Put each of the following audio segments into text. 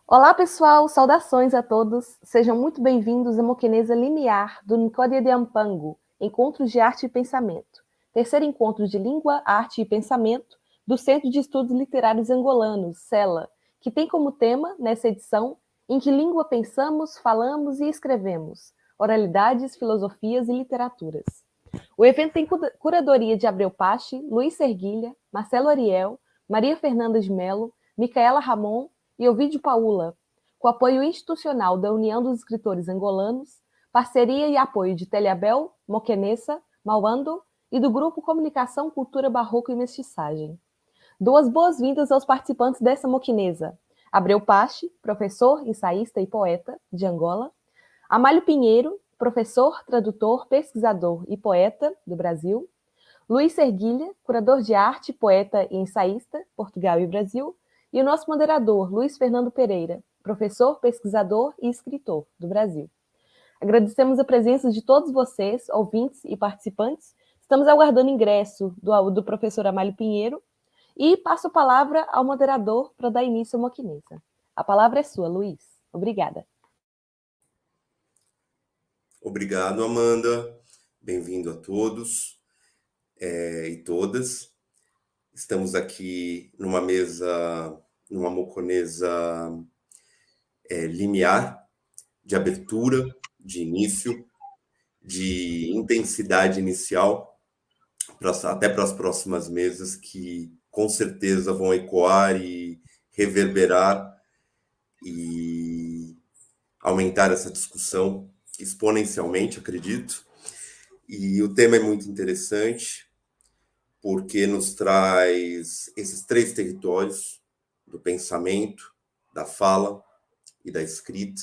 Olá, pessoal! Saudações a todos! Sejam muito bem-vindos à Moquenesa Linear do Nicódia de Ampango, Encontros de Arte e Pensamento, terceiro encontro de Língua, Arte e Pensamento do Centro de Estudos Literários Angolanos, CELA, que tem como tema, nessa edição, Em que língua pensamos, falamos e escrevemos? Oralidades, filosofias e literaturas. O evento tem curadoria de Abreu Pache, Luiz Serguilha, Marcelo Ariel, Maria Fernanda de Mello, Micaela Ramon e Ovidio Paula, com apoio institucional da União dos Escritores Angolanos, parceria e apoio de Telhabel, Moquenesa, Mauando e do Grupo Comunicação, Cultura, Barroco e Mestiçagem. Duas boas-vindas aos participantes dessa moquenesa. Abreu Pache, professor, ensaísta e poeta de Angola. Amálio Pinheiro, professor, tradutor, pesquisador e poeta do Brasil. Luiz Serguilha, curador de arte, poeta e ensaísta, Portugal e Brasil. E o nosso moderador, Luiz Fernando Pereira, professor, pesquisador e escritor do Brasil. Agradecemos a presença de todos vocês, ouvintes e participantes. Estamos aguardando o ingresso do professor Amálio Pinheiro e passo a palavra ao moderador para dar início à moquenesa. A palavra é sua, Luiz. Obrigada. Obrigado, Amanda. Bem-vindo a todos e todas. Estamos aqui numa mesa, numa moquenesa limiar, de abertura, de início, de intensidade inicial, até para as próximas mesas, que com certeza vão ecoar e reverberar e aumentar essa discussão exponencialmente, acredito. E o tema é muito interessante, porque nos traz esses três territórios do pensamento, da fala e da escrita,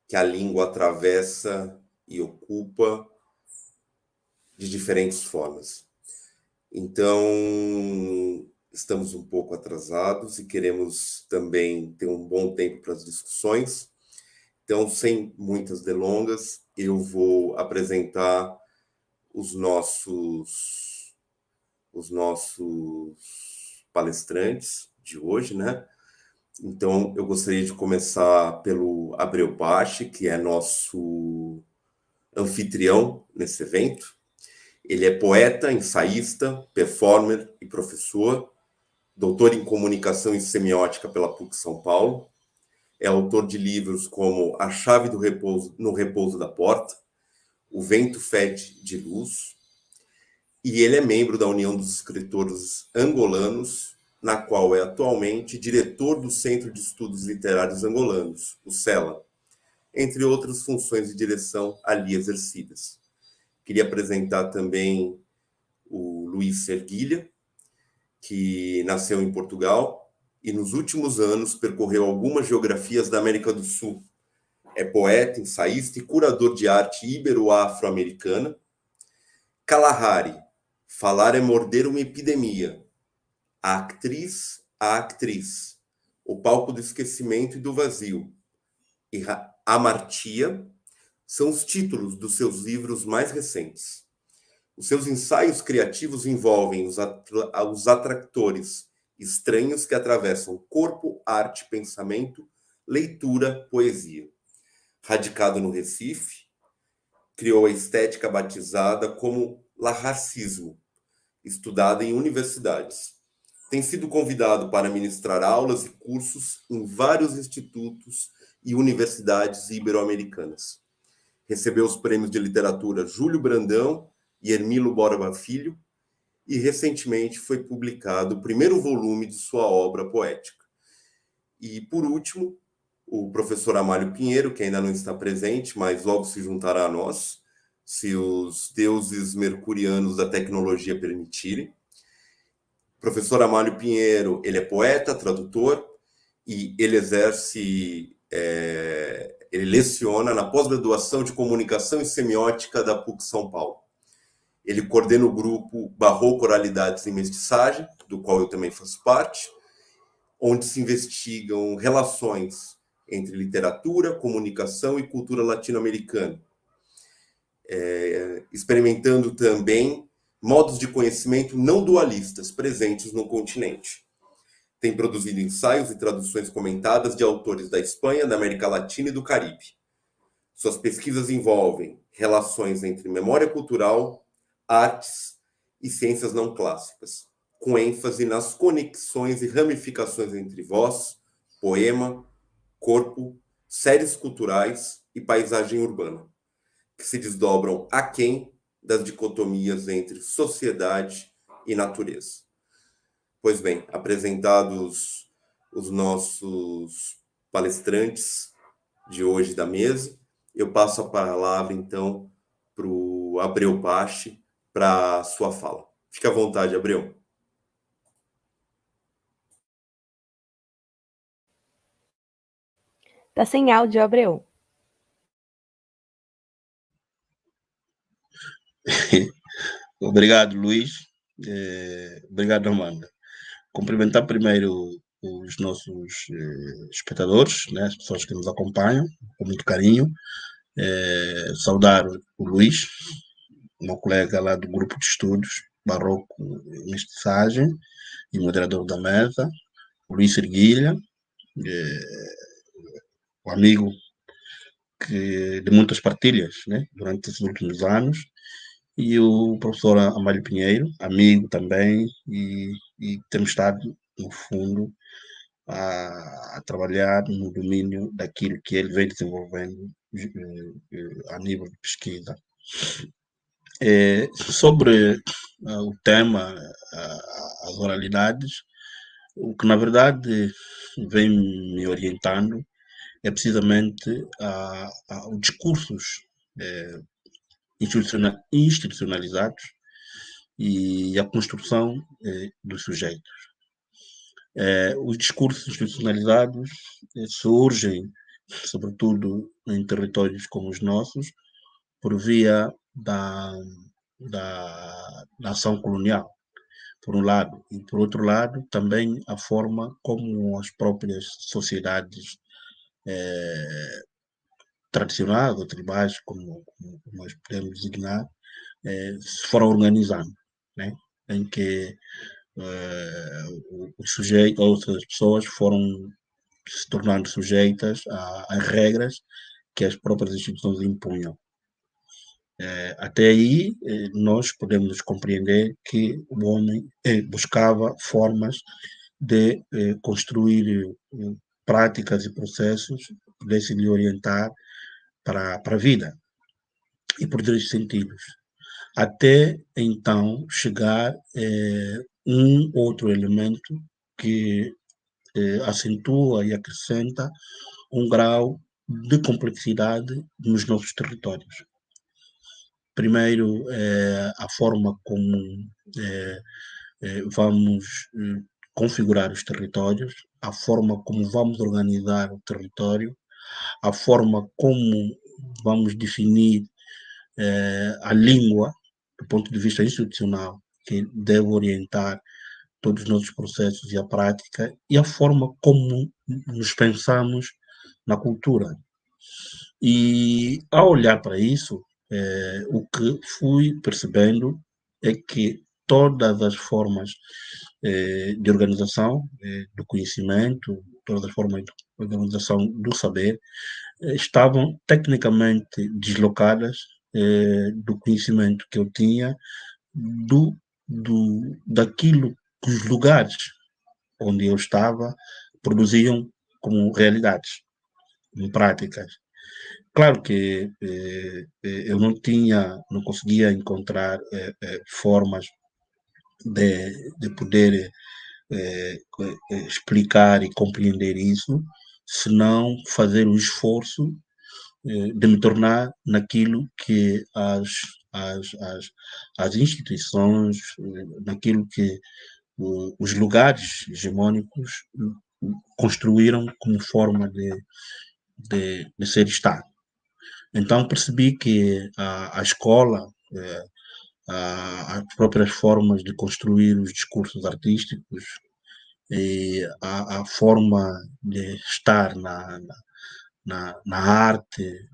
que a língua atravessa e ocupa de diferentes formas. Então, estamos um pouco atrasados e queremos também ter um bom tempo para as discussões. Então, sem muitas delongas, eu vou apresentar os nossos palestrantes de hoje, né? Então, eu gostaria de começar pelo Abreu Pache, que é nosso anfitrião nesse evento. Ele é poeta, ensaísta, performer e professor, doutor em comunicação e semiótica pela PUC São Paulo. É autor de livros como A Chave do Repouso, no Repouso da Porta, O Vento Fede de Luz, e ele é membro da União dos Escritores Angolanos, na qual é atualmente diretor do Centro de Estudos Literários Angolanos, o CELA, entre outras funções de direção ali exercidas. Queria apresentar também o Luiz Serguilha, que nasceu em Portugal e nos últimos anos percorreu algumas geografias da América do Sul. É poeta, ensaísta e curador de arte ibero-afro-americana. Kalahari, Falar é Morder uma Epidemia. A Atriz, O Palco do Esquecimento e do Vazio, e Amartia são os títulos dos seus livros mais recentes. Os seus ensaios criativos envolvem os atractores estranhos que atravessam corpo, arte, pensamento, leitura, poesia. Radicado no Recife, criou a estética batizada como larracismo, estudada em universidades. Tem sido convidado para ministrar aulas e cursos em vários institutos e universidades ibero-americanas. Recebeu os prêmios de literatura Júlio Brandão e Hermilo Borba Filho, e recentemente foi publicado o primeiro volume de sua obra poética. E, por último, o professor Amálio Pinheiro, que ainda não está presente, mas logo se juntará a nós, se os deuses mercurianos da tecnologia permitirem. O professor Amálio Pinheiro, ele é poeta, tradutor, e ele ele leciona na pós-graduação de Comunicação e Semiótica da PUC São Paulo. Ele coordena o grupo Barroco, Oralidades e Mestiçagem, do qual eu também faço parte, onde se investigam relações entre literatura, comunicação e cultura latino-americana, experimentando também modos de conhecimento não dualistas presentes no continente. Tem produzido ensaios e traduções comentadas de autores da Espanha, da América Latina e do Caribe. Suas pesquisas envolvem relações entre memória cultural, artes e ciências não clássicas, com ênfase nas conexões e ramificações entre voz, poema, corpo, séries culturais e paisagem urbana, que se desdobram aquém das dicotomias entre sociedade e natureza. Pois bem, apresentados os nossos palestrantes de hoje da mesa, eu passo a palavra, então, para o Abreu Pache, para a sua fala. Fique à vontade, Abreu. Está sem áudio, Abreu. Obrigado, Luís. Obrigado, Amanda. Cumprimentar primeiro os nossos espectadores, né, as pessoas que nos acompanham, com muito carinho. Saudar o Luís, meu colega lá do grupo de estudos Barroco e Mestiçagem e moderador da mesa, o Luís Erguilha, um amigo de muitas partilhas, né, durante esses últimos anos, e o professor Amálio Pinheiro, amigo também, e temos estado, no fundo, a trabalhar no domínio daquilo que ele vem desenvolvendo a nível de pesquisa. Sobre o tema, as oralidades, o que na verdade vem me orientando é precisamente os discursos institucionalizados e a construção dos sujeitos. Os discursos institucionalizados surgem, sobretudo em territórios como os nossos, por via da ação colonial, por um lado, e por outro lado, também a forma como as próprias sociedades tradicionais ou tribais, como nós podemos designar, se foram organizando, né? Em que os sujeitos, outras pessoas foram se tornando sujeitas a regras que as próprias instituições impunham. Até aí, nós podemos compreender que o homem buscava formas de construir práticas e processos que pudessem lhe orientar para a vida e por dois sentidos. Até então chegar um outro elemento que acentua e acrescenta um grau de complexidade nos nossos territórios. Primeiro, a forma como vamos configurar os territórios, a forma como vamos organizar o território, a forma como vamos definir a língua, do ponto de vista institucional, que deve orientar todos os nossos processos e a prática, e a forma como nos pensamos na cultura. E, ao olhar para isso, o que fui percebendo é que todas as formas de organização do conhecimento, todas as formas de organização do saber, estavam tecnicamente deslocadas do conhecimento que eu tinha, daquilo que os lugares onde eu estava produziam como realidades, como práticas. Claro que eu não conseguia encontrar formas de poder explicar e compreender isso, senão fazer o esforço de me tornar naquilo que as instituições, naquilo que os lugares hegemônicos construíram como forma de ser Estado. Então percebi que a escola, as próprias formas de construir os discursos artísticos, e a forma de estar na arte,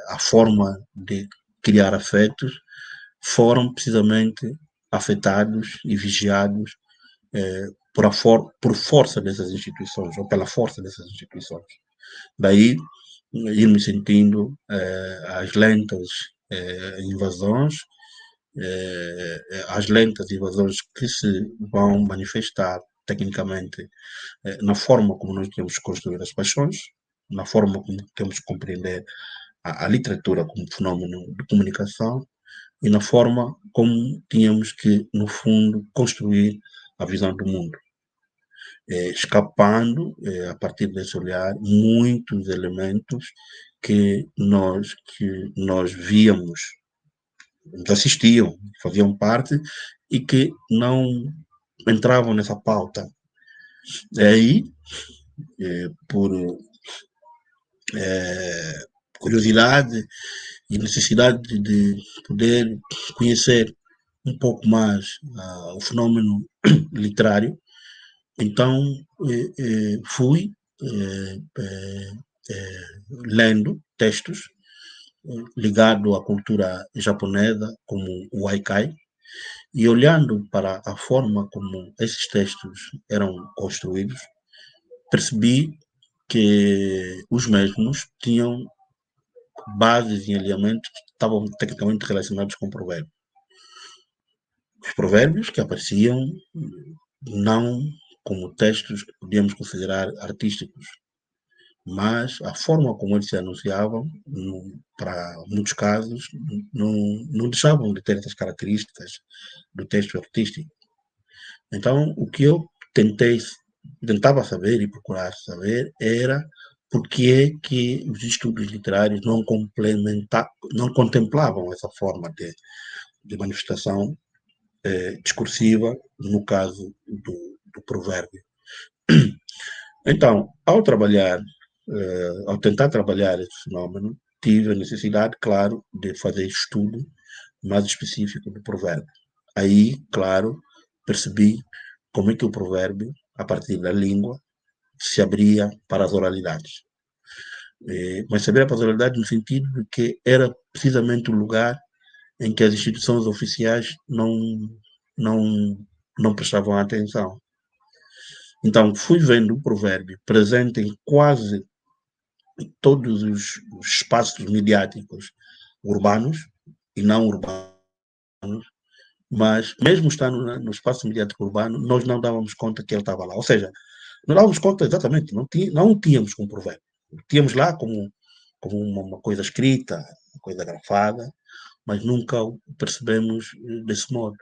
a forma de criar afetos, foram precisamente afetados e vigiados por força dessas instituições, ou pela força dessas instituições. Daí, ir me sentindo as lentas invasões, as lentas invasões que se vão manifestar tecnicamente na forma como nós temos que construir as paixões, na forma como temos que compreender a literatura como fenómeno de comunicação e na forma como tínhamos que, no fundo, construir a visão do mundo, escapando, a partir desse olhar, muitos elementos que nós víamos, nos assistiam, faziam parte e que não entravam nessa pauta. E aí, por curiosidade e necessidade de poder conhecer um pouco mais o fenômeno literário, então fui lendo textos ligados à cultura japonesa, como o haikai, e olhando para a forma como esses textos eram construídos, percebi que os mesmos tinham bases em alinhamentos que estavam tecnicamente relacionados com provérbios. Os provérbios que apareciam não como textos que podíamos considerar artísticos, mas a forma como eles se anunciavam, para muitos casos, não deixavam de ter essas características do texto artístico. Então, o que eu tentava saber e procurar saber era por que é que os estudos literários não contemplavam essa forma de manifestação discursiva, no caso do provérbio. Então, ao tentar trabalhar esse fenômeno, tive a necessidade, claro, de fazer estudo mais específico do provérbio. Aí, claro, percebi como é que o provérbio, a partir da língua, se abria para as oralidades. Mas se abria para as oralidades no sentido de que era precisamente o lugar em que as instituições oficiais não prestavam atenção. Então, fui vendo o provérbio presente em quase todos os espaços mediáticos urbanos e não urbanos, mas mesmo estando no espaço mediático urbano, nós não dávamos conta que ele estava lá. Ou seja, não dávamos conta exatamente, não tínhamos como provérbio. Tínhamos lá como uma coisa escrita, uma coisa grafada, mas nunca o percebemos desse modo.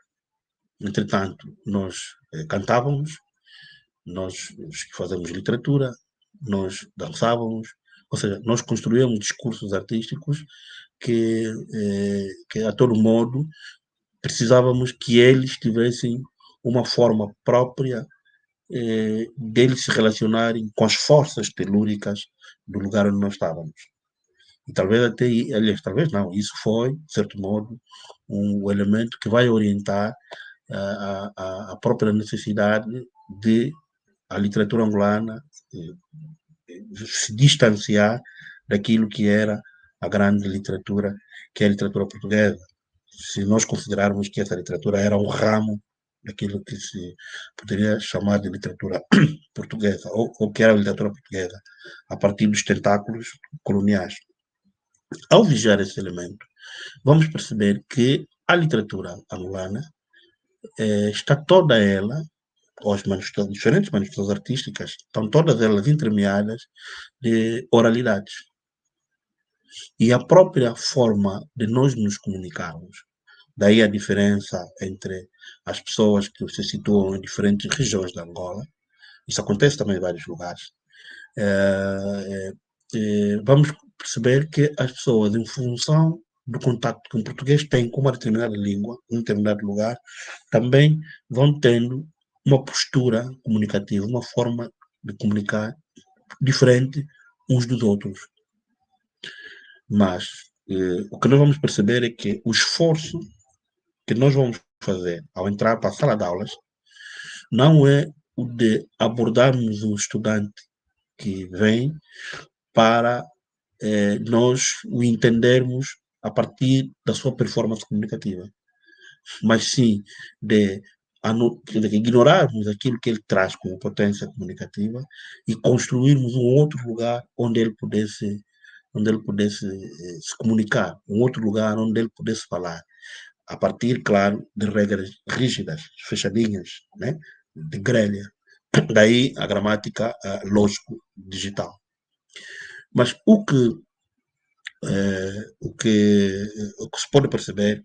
Entretanto, nós cantávamos, nós que fazemos literatura, nós dançávamos, ou seja, nós construíamos discursos artísticos que a todo modo precisávamos que eles tivessem uma forma própria deles se relacionarem com as forças telúricas do lugar onde nós estávamos. E talvez até, aliás, talvez não, isso foi, de certo modo, um elemento que vai orientar a própria necessidade de a literatura angolana se distanciar daquilo que era a grande literatura, que é a literatura portuguesa. Se nós considerarmos que essa literatura era um ramo daquilo que se poderia chamar de literatura portuguesa, ou que era a literatura portuguesa, a partir dos tentáculos coloniais. Ao vigiar esse elemento, vamos perceber que a literatura angolana está toda ela, ou as diferentes manifestações artísticas, estão todas elas entremeadas de oralidades. E a própria forma de nós nos comunicarmos, daí a diferença entre as pessoas que se situam em diferentes regiões da Angola, isso acontece também em vários lugares, vamos perceber que as pessoas, em função do contato que o português tem com uma determinada língua, em um determinado lugar, também vão tendo uma postura comunicativa, uma forma de comunicar diferente uns dos outros. Mas o que nós vamos perceber é que o esforço que nós vamos fazer ao entrar para a sala de aulas não é o de abordarmos um estudante que vem para nós o entendermos a partir da sua performance comunicativa, mas sim de quer dizer, ignorarmos aquilo que ele traz como potência comunicativa e construirmos um outro lugar onde ele pudesse se comunicar, um outro lugar onde ele pudesse falar, a partir, claro, de regras rígidas, fechadinhas, né? De grelha. Daí a gramática lógico-digital. Mas o que se pode perceber.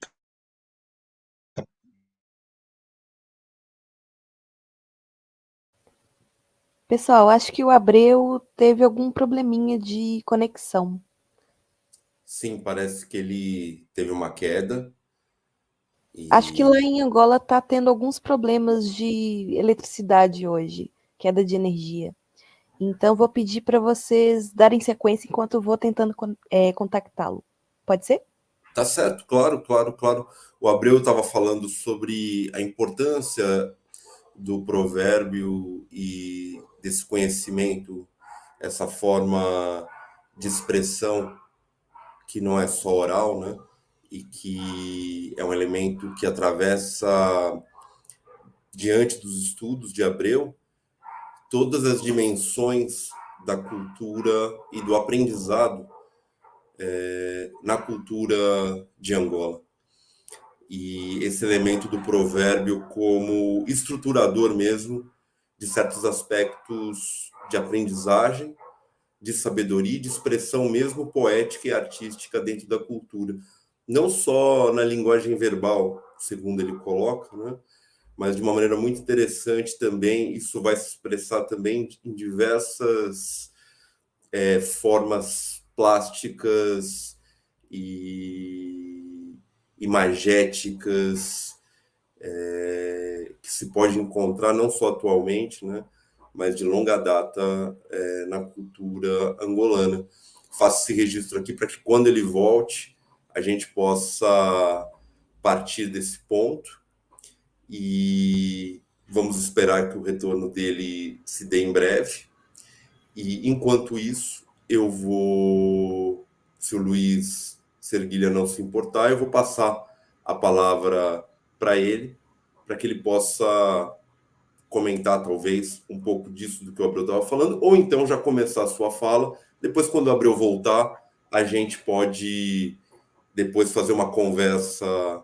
Pessoal, acho que o Abreu teve algum probleminha de conexão. Sim, parece que ele teve uma queda. Acho que lá em Angola está tendo alguns problemas de eletricidade hoje, queda de energia. Então, vou pedir para vocês darem sequência enquanto eu vou tentando contactá-lo. Pode ser? Tá certo, claro, claro, claro. O Abreu estava falando sobre a importância do provérbio e desse conhecimento, essa forma de expressão que não é só oral, né? E que é um elemento que atravessa, diante dos estudos de Abreu, todas as dimensões da cultura e do aprendizado na cultura de Angola. E esse elemento do provérbio como estruturador mesmo de certos aspectos de aprendizagem, de sabedoria, de expressão mesmo poética e artística dentro da cultura. Não só na linguagem verbal, segundo ele coloca, né? Mas de uma maneira muito interessante também, isso vai se expressar também em diversas formas plásticas e imagéticas que se pode encontrar não só atualmente, né, mas de longa data na cultura angolana. Faço esse registro aqui para que quando ele volte, a gente possa partir desse ponto e vamos esperar que o retorno dele se dê em breve. E enquanto isso, eu vou, se o Luiz Serguilha não se importar, eu vou passar a palavra para ele, para que ele possa comentar, talvez, um pouco disso do que o Abreu estava falando, ou então já começar a sua fala. Depois, quando o Abreu voltar, a gente pode depois fazer uma conversa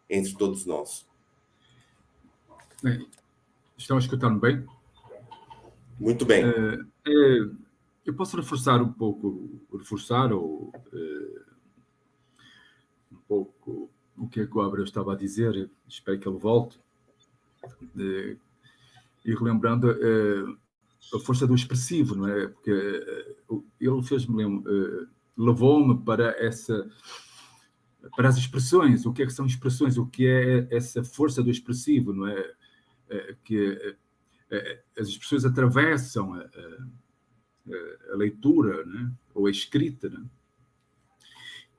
entre todos nós. Bem, estão escutando bem? Muito bem. Eu posso reforçar um pouco um pouco o que é que o Abreu estava a dizer, espero que ele volte, e relembrando a força do expressivo, não é? Porque ele fez-me levou-me para as expressões, o que é que são expressões, o que é essa força do expressivo, não é? Que as expressões atravessam a leitura, né? Ou a escrita, né?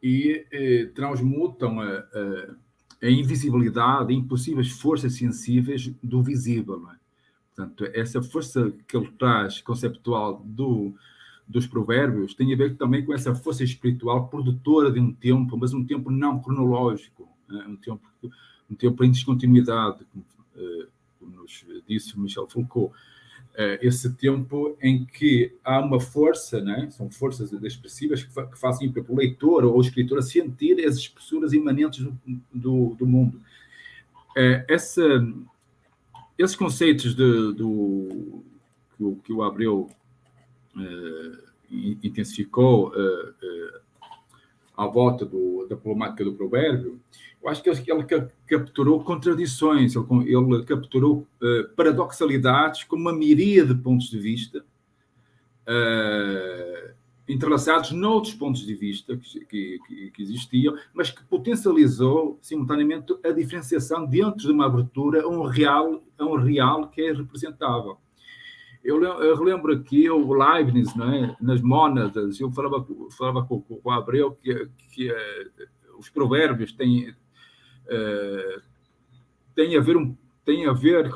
E transmutam a invisibilidade, impossíveis forças sensíveis do visível, não é? Portanto, essa força que ele traz, conceptual dos provérbios, tem a ver também com essa força espiritual produtora de um tempo, mas um tempo não cronológico, né? um tempo em descontinuidade, como nos disse o Michel Foucault. Esse tempo em que há uma força, né? São forças expressivas que fazem para o leitor ou o escritor a sentir as expressuras imanentes do mundo. Esses conceitos que o Abreu intensificou à volta da problemática do provérbio, eu acho que ele capturou contradições, ele capturou paradoxalidades com uma miríade de pontos de vista entrelaçados noutros pontos de vista que existiam, mas que potencializou simultaneamente a diferenciação dentro de uma abertura a um real que é representável. Eu relembro aqui o Leibniz, não é? Nas Mônadas, eu falava com o Abreu que os provérbios têm a ver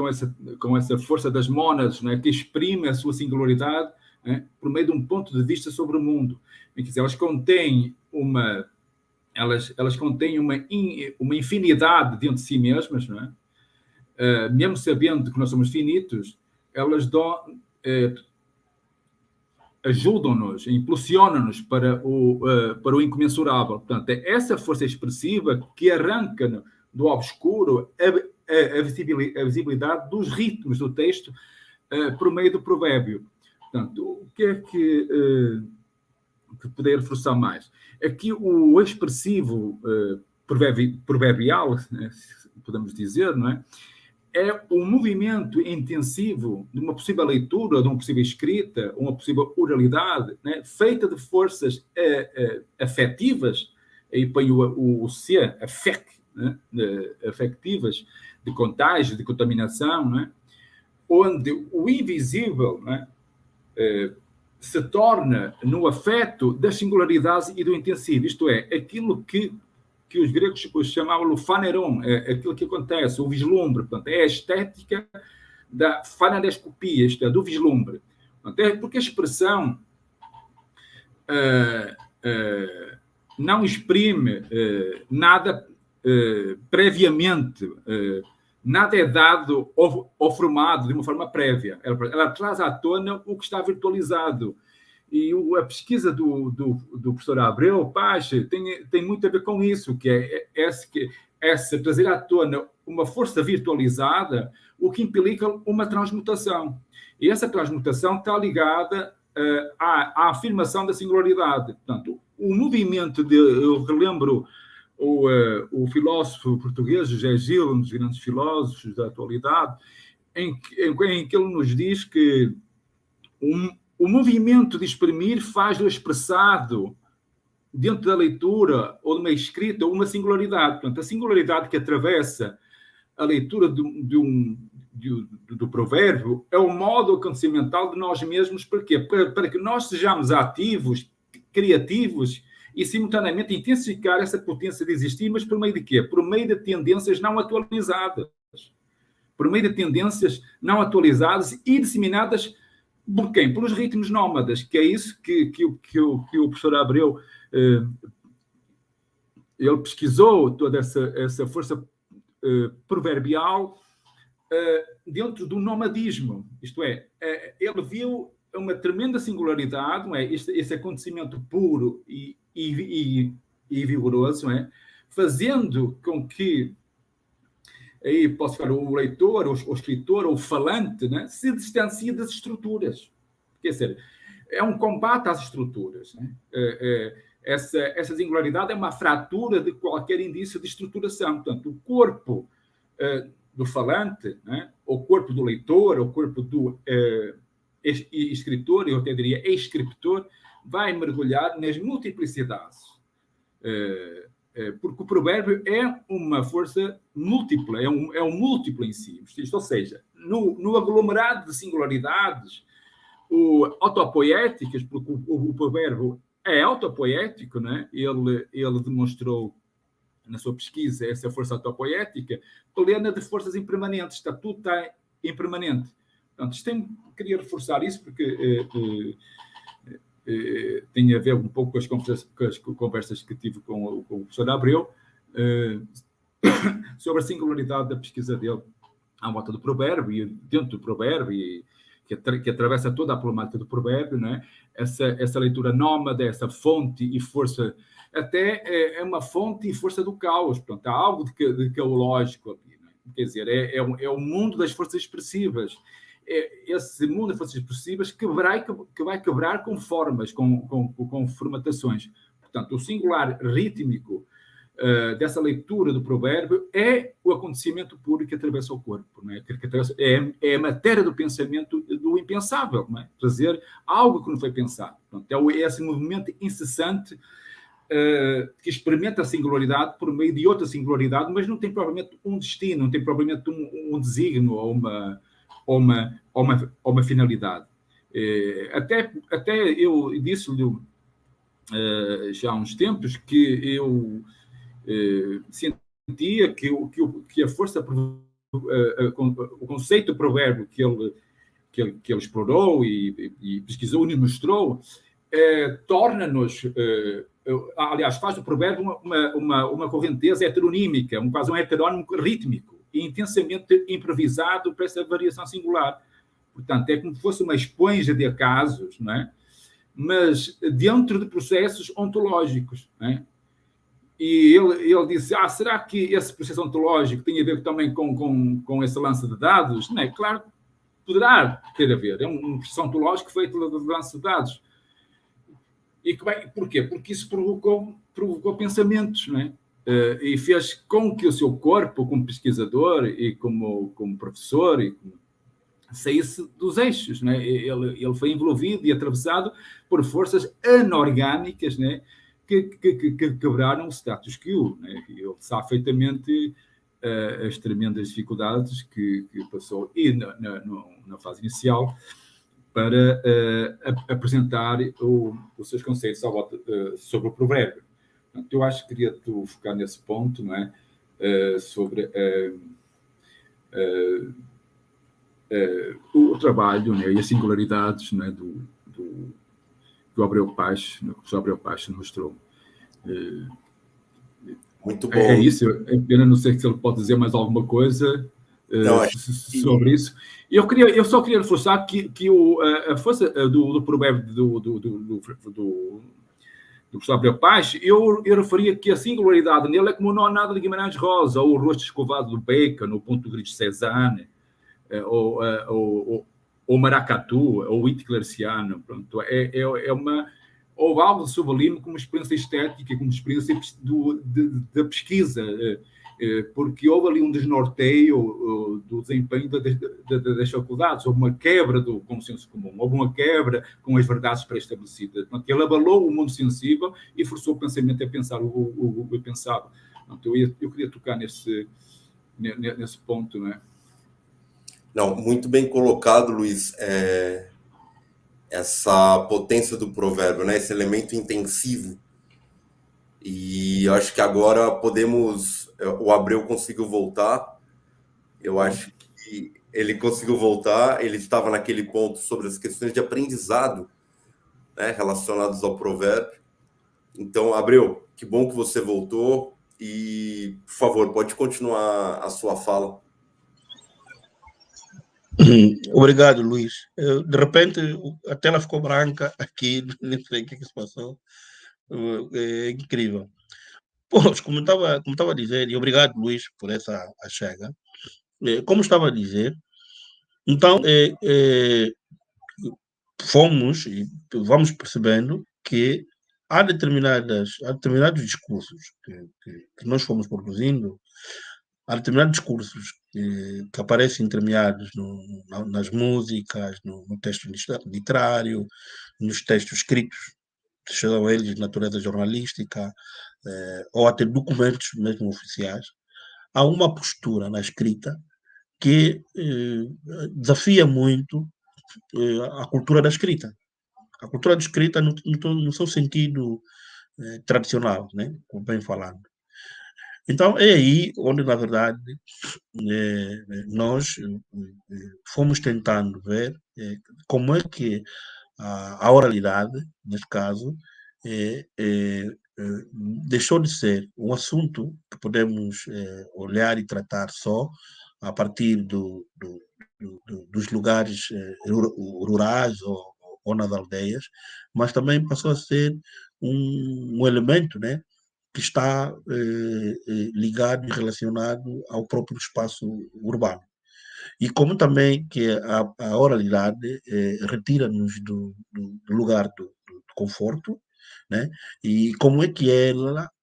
com essa força das mônadas, não é? Que exprime a sua singularidade, né? Por meio de um ponto de vista sobre o mundo. Quer dizer, elas contêm uma infinidade dentro de si mesmas, não é? mesmo sabendo que nós somos finitos, elas ajudam-nos, impulsionam-nos para o incomensurável. Portanto, é essa força expressiva que arranca do obscuro a visibilidade dos ritmos do texto por meio do provérbio. Portanto, o que é que poderia reforçar mais? Aqui o expressivo proverbial, podemos dizer, não é? É o movimento intensivo de uma possível leitura, de uma possível escrita, uma possível oralidade, né? Feita de forças afetivas, aí põe o C, afec, né? Afectivas, de contágio, de contaminação, né? Onde o invisível, né? Se torna no afeto das singularidades e do intensivo, isto é, aquilo que os gregos chamavam o phaneron, aquilo que acontece, o vislumbre, portanto, é a estética da phanerescopia, isto é, do vislumbre. Portanto, porque a expressão não exprime nada previamente, nada é dado ou formado de uma forma prévia. Ela traz à tona o que está virtualizado. E a pesquisa do professor Abreu Paz tem muito a ver com isso, que é essa trazer à tona uma força virtualizada, o que implica uma transmutação. E essa transmutação está ligada à afirmação da singularidade. Portanto, o movimento eu relembro o filósofo português José Gil, um dos grandes filósofos da atualidade, em que ele nos diz que o movimento de exprimir faz-o expressado dentro da leitura ou de uma escrita uma singularidade. Portanto, a singularidade que atravessa a leitura do provérbio é o modo acontecimental de nós mesmos. Para quê? Para que nós sejamos ativos, criativos e, simultaneamente, intensificar essa potência de existir, mas por meio de quê? Por meio de tendências não atualizadas. Por meio de tendências não atualizadas e disseminadas por quem? Pelos ritmos nómadas, que é isso que o professor Abreu ele pesquisou toda essa força proverbial dentro do nomadismo. Isto é, ele viu uma tremenda singularidade, não é? Esse acontecimento puro e vigoroso, não é? Fazendo com que aí posso falar, o leitor, o escritor, o falante, né, se distancie das estruturas. Quer dizer, é um combate às estruturas. Né? Essa singularidade é uma fratura de qualquer indício de estruturação. Portanto, o corpo do falante, né, o corpo do leitor, o corpo do escritor, eu até diria escritor, vai mergulhar nas multiplicidades. Porque o provérbio é uma força múltipla, é um múltiplo em si. Isto, ou seja, no aglomerado de singularidades autopoéticas, porque o provérbio é autopoético, né? Ele demonstrou na sua pesquisa essa força autopoética plena de forças impermanentes, tudo está impermanente. Portanto, queria reforçar isso porque tem a ver um pouco com as conversas que tive com o professor Abreu sobre a singularidade da pesquisa dele à volta do provérbio e dentro do provérbio, que atravessa toda a problemática do provérbio, não é? Essa leitura nómada, essa fonte e força, até é uma fonte e força do caos. Portanto, há algo de caológico ali. Não é? Quer dizer, é o mundo das forças expressivas. Esse mundo de forças expressivas que vai quebrar com formas, com formatações. Portanto, o singular rítmico dessa leitura do provérbio é o acontecimento puro que atravessa o corpo. Não é? É a matéria do pensamento do impensável. Não é? Trazer algo que não foi pensado. Portanto, é esse movimento incessante que experimenta a singularidade por meio de outra singularidade, mas não tem provavelmente um destino, não tem provavelmente um desígnio ou uma finalidade. Até eu disse-lhe já há uns tempos que eu sentia que a força, o conceito do provérbio que ele explorou e pesquisou e mostrou, torna-nos, aliás, faz do provérbio uma correnteza heteronímica, quase um heterónimo rítmico. e intensamente improvisado para essa variação singular. Portanto, é como se fosse uma esponja de acasos, não é? Mas dentro de processos ontológicos. Não é? E ele disse, será que esse processo ontológico tem a ver também com esse lance de dados? Não é? Claro que poderá ter a ver. É um processo ontológico feito de lance de dados. E porquê? Porque isso provocou pensamentos, não é? E fez com que o seu corpo, como pesquisador e como professor, saísse dos eixos. Não é? Ele foi envolvido e atravessado por forças anorgânicas, não é? que quebraram o status quo. Né? Ele sabe perfeitamente as tremendas dificuldades que passou e na fase inicial para apresentar os seus conceitos sobre o provérbio. Portanto, eu acho que queria tu focar nesse ponto, não é? Sobre o trabalho, né? E as singularidades, né? do Abreu Paes, que o professor Abreu Paes mostrou. Muito bom. É isso, é pena, não sei se ele pode dizer mais alguma coisa sobre isso. Eu só queria reforçar que a força do provérbio do professor Abreu Paes, eu referia que a singularidade nele é como não há nada de Guimarães Rosa, ou o rosto escovado do Bacon, ou o ponto gris de Cézanne, ou Maracatu, ou Hitlerciano. Pronto, houve algo de sublime como experiência estética, como experiência da pesquisa, porque houve ali um desnorteio do desempenho das faculdades, houve uma quebra do consenso comum, houve uma quebra com as verdades pré-estabelecidas. Portanto, ele abalou o mundo sensível e forçou o pensamento a pensar o pensável. Portanto, eu queria tocar nesse ponto, não é? Não, muito bem colocado, Luiz. Essa potência do provérbio, né? Esse elemento intensivo. E eu acho que agora o Abreu conseguiu voltar. Eu acho que ele conseguiu voltar. Ele estava naquele ponto sobre as questões de aprendizado, né, relacionadas ao provérbio. Então, Abreu, que bom que você voltou. E, por favor, pode continuar a sua fala. Obrigado, Luiz. De repente, a tela ficou branca aqui, não sei o que se passou. É incrível. Pois, como estava a dizer, e obrigado, Luiz, por essa chega. Como estava a dizer, então, fomos e vamos percebendo que há determinados discursos que nós fomos produzindo, há determinados discursos que aparecem intermeados nas músicas, no texto literário, nos textos escritos, sejam eles de natureza jornalística, ou até documentos mesmo oficiais. Há uma postura na escrita que desafia muito a cultura da escrita. A cultura da escrita no seu sentido tradicional, né? Como bem falando. Então, é aí onde, na verdade, nós fomos tentando ver como é que a oralidade, neste caso, deixou de ser um assunto que podemos olhar e tratar só a partir dos lugares rurais ou nas aldeias, mas também passou a ser um elemento, né, que está ligado e relacionado ao próprio espaço urbano. E como também que a oralidade retira-nos do lugar do conforto, né? E como é que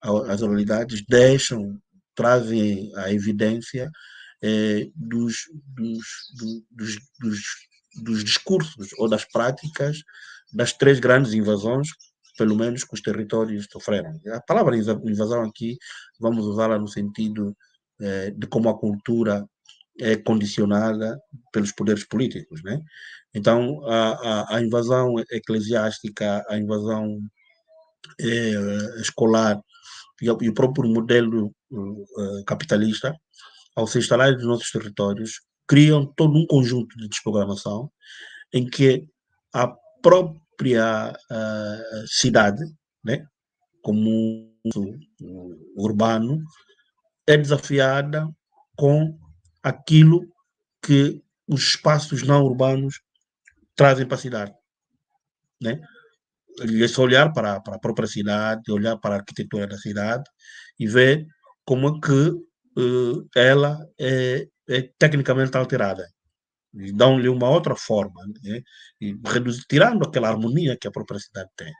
as oralidades trazem a evidência dos discursos ou das práticas das três grandes invasões, pelo menos que os territórios sofreram. A palavra invasão aqui, vamos usá-la no sentido de como a cultura é condicionada pelos poderes políticos, né? Então, a invasão eclesiástica, a invasão escolar e o próprio modelo capitalista, ao se instalar nos nossos territórios, criam todo um conjunto de desprogramação em que a própria cidade, né, como urbano, é desafiada com aquilo que os espaços não urbanos trazem para a cidade, né? É só olhar para a própria cidade, olhar para a arquitetura da cidade e ver como é que ela é tecnicamente alterada. E dão-lhe uma outra forma, né? E tirando aquela harmonia que a própria cidade tem.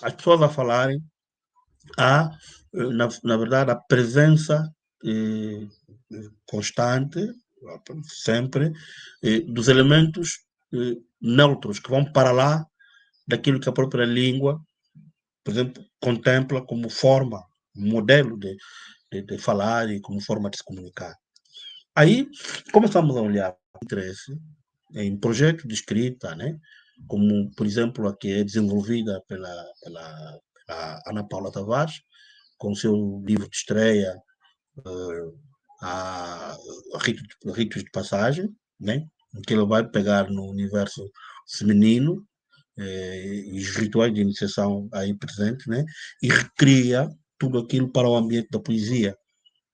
As pessoas a falarem, há, na verdade, a presença eh, constante, sempre, dos elementos neutros que vão para lá daquilo que a própria língua, por exemplo, contempla como forma, modelo de falar e como forma de se comunicar. Aí começamos a olhar com interesse em projetos de escrita, né? Como, por exemplo, a que é desenvolvida pela Ana Paula Tavares, com o seu livro de estreia, a Ritos de Passagem, né? Em que ele vai pegar no universo feminino e os rituais de iniciação aí presentes, né? E recria tudo aquilo para o ambiente da poesia,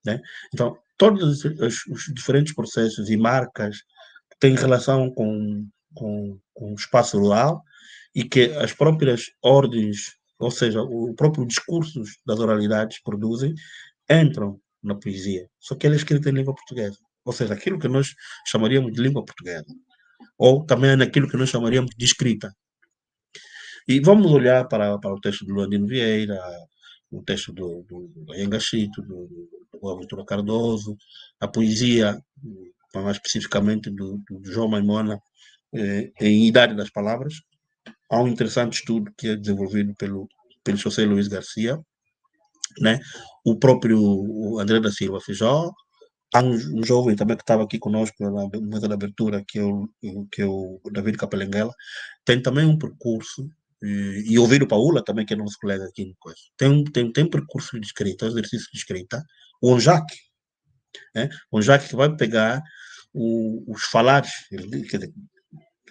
né? Então, todos os diferentes processos e marcas que têm relação com o espaço rural e que as próprias ordens, ou seja, o próprio discursos das oralidades produzem, entram na poesia. Só que ela é escrita em língua portuguesa. Ou seja, aquilo que nós chamaríamos de língua portuguesa. Ou também naquilo que nós chamaríamos de escrita. E vamos olhar para o texto do Landino Vieira, o texto do Enga Chito, do Boaventura Cardoso, a poesia, mais especificamente do João Maimona, em Idade das Palavras. Há um interessante estudo que é desenvolvido pelo José Luís Garcia, né? O próprio André da Silva Feijó. Há um jovem também que estava aqui conosco na mesa de abertura, que é o David Capelenguela, tem também um percurso, e o Ovídio Paula também, que é nosso colega aqui no coisa. Tem percurso de escrita, exercício de escrita, o Onjaque, né? O Onjaque que vai pegar os falares, quer dizer,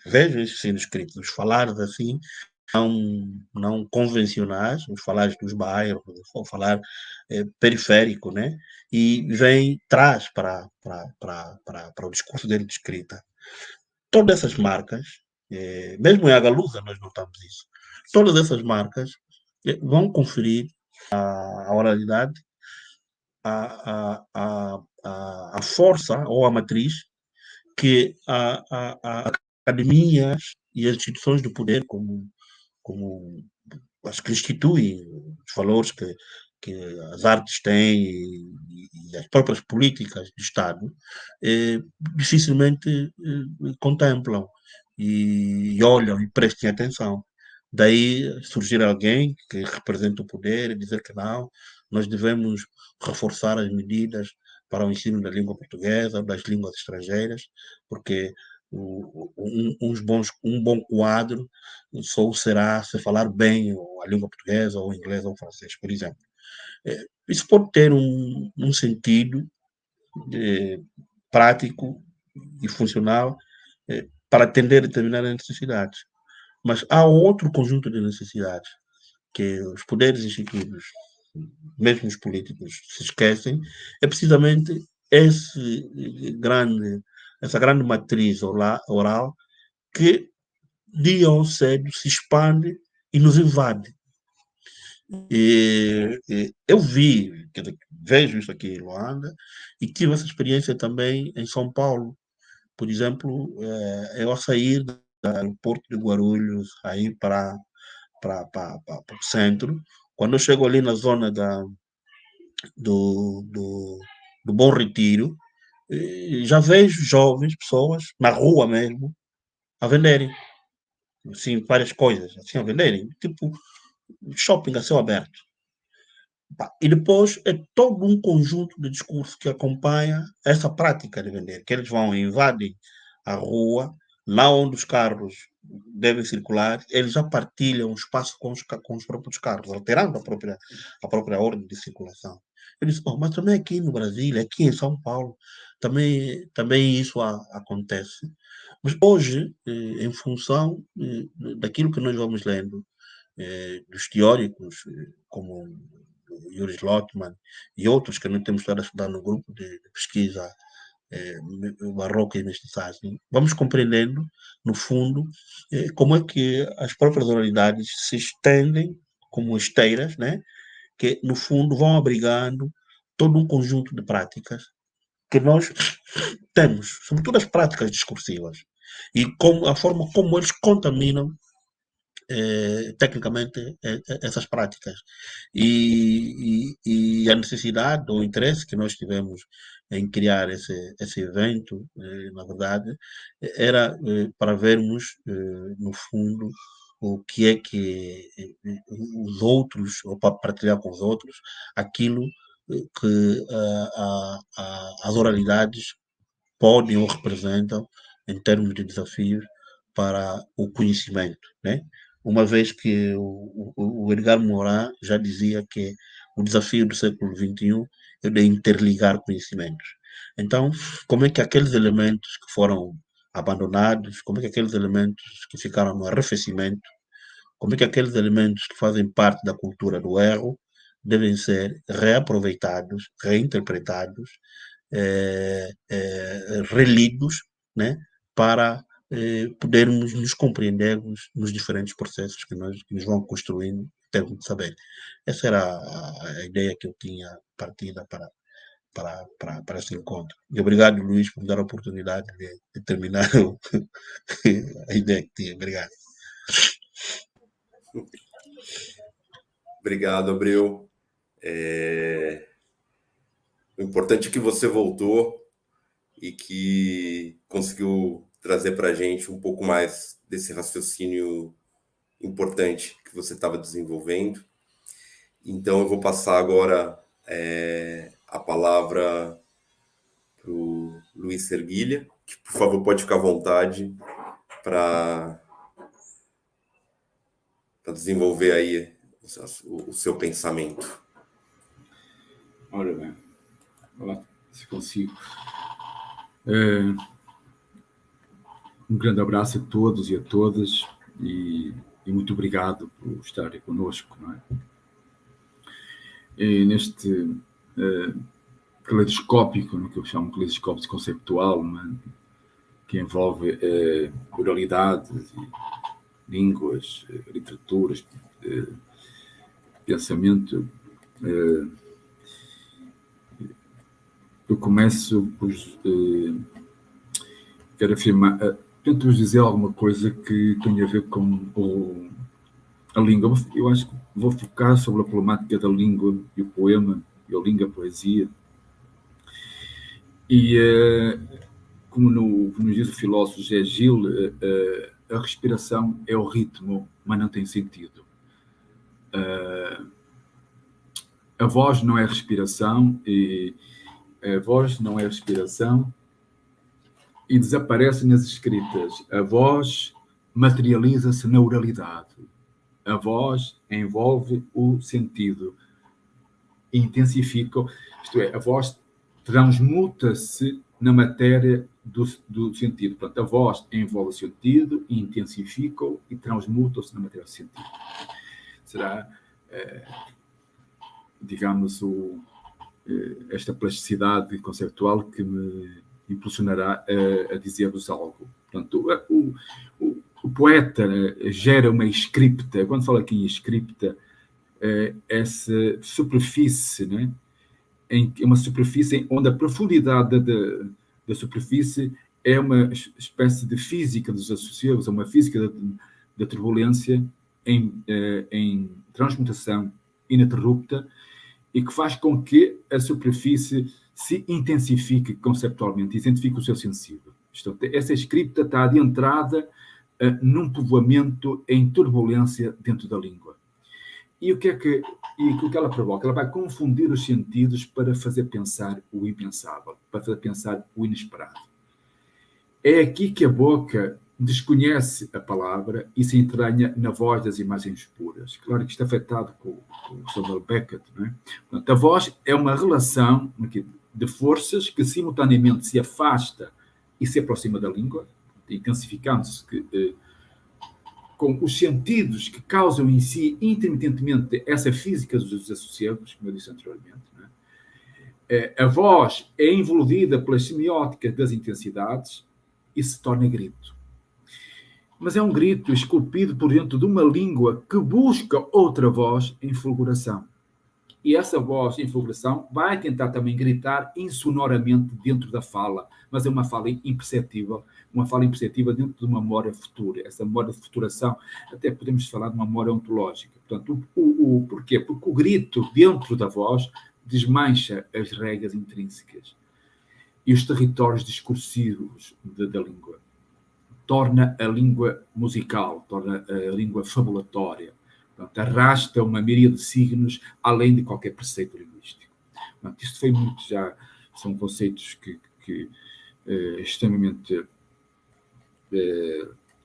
veja isso sendo escrito, os falares assim, não convencionais, os falares dos bairros, o falar periférico, né? E traz para o discurso dele de escrita. Todas essas marcas, mesmo em Agalusa nós notamos isso, todas essas marcas vão conferir à oralidade a força ou a matriz que a academias e as instituições do poder, como as que instituem os valores que as artes têm e as próprias políticas de Estado, dificilmente contemplam e olham e prestem atenção. Daí surgir alguém que representa o poder e dizer que não, nós devemos reforçar as medidas para o ensino da língua portuguesa, das línguas estrangeiras, porque um bom quadro só será se falar bem a língua portuguesa, ou inglês, ou francês, por exemplo. Isso pode ter um sentido prático e funcional para atender determinadas necessidades. Mas há outro conjunto de necessidades que os poderes instituídos, mesmo os políticos, se esquecem, é precisamente essa grande matriz oral que dia ou cedo se expande e nos invade. Eu vejo isso aqui em Luanda e tive essa experiência também em São Paulo. Por exemplo, eu a sair do Porto de Guarulhos, aí para o centro, quando eu chego ali na zona do, do, do Bom Retiro, já vejo jovens, pessoas, na rua mesmo, a venderem assim, várias coisas, assim, a venderem, tipo shopping a céu aberto. E depois é todo um conjunto de discurso que acompanha essa prática de vender, que eles vão e invadem a rua, lá onde os carros devem circular, eles já partilham o espaço com os próprios carros, alterando a própria ordem de circulação. Eu disse, mas também aqui no Brasil, aqui em São Paulo, também isso acontece. Mas hoje, em função daquilo que nós vamos lendo, dos teóricos, como Yuri Lotman e outros que nós temos estado a estudar no grupo de pesquisa barroca e mestiçagem, vamos compreendendo, no fundo, como é que as próprias oralidades se estendem como esteiras, né? Que, no fundo, vão abrigando todo um conjunto de práticas que nós temos, sobretudo as práticas discursivas, e como, a forma como eles contaminam tecnicamente essas práticas. E a necessidade ou o interesse que nós tivemos em criar esse evento, na verdade, era para vermos, no fundo, o que é que os outros, ou para partilhar com os outros, aquilo que as oralidades podem ou representam em termos de desafios para o conhecimento, né? Uma vez que o Edgar Morin já dizia que o desafio do século XXI é de interligar conhecimentos. Então, como é que aqueles elementos que foram abandonados, como é que aqueles elementos que ficaram no arrefecimento, como é que aqueles elementos que fazem parte da cultura do erro devem ser reaproveitados, reinterpretados, relidos, né, para podermos nos compreendermos nos diferentes processos que nos vão construindo, termos de saber. Essa era a ideia que eu tinha partida para esse encontro. E obrigado, Luís, por me dar a oportunidade de terminar a ideia que tinha. Obrigado. Obrigado, Abreu. O importante é que você voltou e que conseguiu trazer para a gente um pouco mais desse raciocínio importante que você estava desenvolvendo. Então, eu vou passar agora a palavra para o Luiz Serguilha, que, por favor, pode ficar à vontade para desenvolver aí o seu pensamento. Ora bem, vou lá se consigo. Um grande abraço a todos e a todas e muito obrigado por estarem connosco, não é? E neste caleidoscópico, no que eu chamo de caleidoscópio conceptual, não é? Que envolve oralidades, línguas, literaturas, pensamento. Eu começo por quero afirmar, tento-vos dizer alguma coisa que tenha a ver com a língua. Eu acho que vou focar sobre a problemática da língua e o poema, e a língua, a poesia. E, como nos diz o filósofo José Gil, a respiração é o ritmo, mas não tem sentido. A voz não é respiração, e a voz não é respiração e desaparece nas escritas. A voz materializa-se na oralidade. A voz envolve o sentido, intensifica, isto é, a voz transmuta-se na matéria do sentido. Portanto, a voz envolve o sentido, intensifica-o e transmuta-se na matéria do sentido. Será, digamos, esta plasticidade conceptual que me impulsionará a dizer-vos algo. Portanto, o poeta gera uma escripta. Quando falo aqui em escripta, essa superfície, né? Uma superfície onde a profundidade da superfície é uma espécie de física dos associados, é uma física da turbulência em transmutação ininterrupta e que faz com que a superfície se intensifique conceptualmente, intensifique o seu sensível. Essa escrita está adentrada num povoamento em turbulência dentro da língua. E o que ela provoca? Ela vai confundir os sentidos para fazer pensar o impensável, para fazer pensar o inesperado. É aqui que a boca desconhece a palavra e se entranha na voz das imagens puras. Claro que isto é afetado com o Samuel Beckett, não é? Portanto, a voz é uma relação de forças que simultaneamente se afasta e se aproxima da língua, intensificando-se com os sentidos que causam em si intermitentemente essa física dos assossegos, como eu disse anteriormente, não A voz é envolvida pela semiótica das intensidades e se torna grito. Mas é um grito esculpido por dentro de uma língua que busca outra voz em fulguração. E essa voz em fulguração vai tentar também gritar insonoramente dentro da fala, mas é uma fala imperceptível dentro de uma memória futura. Essa memória de futuração, até podemos falar de uma memória ontológica. Portanto, porquê? Porque o grito dentro da voz desmancha as regras intrínsecas e os territórios discursivos da língua. Torna a língua musical, torna a língua fabulatória. Portanto, arrasta uma miríade de signos além de qualquer preceito linguístico. Portanto, isto foi muito já, são conceitos que extremamente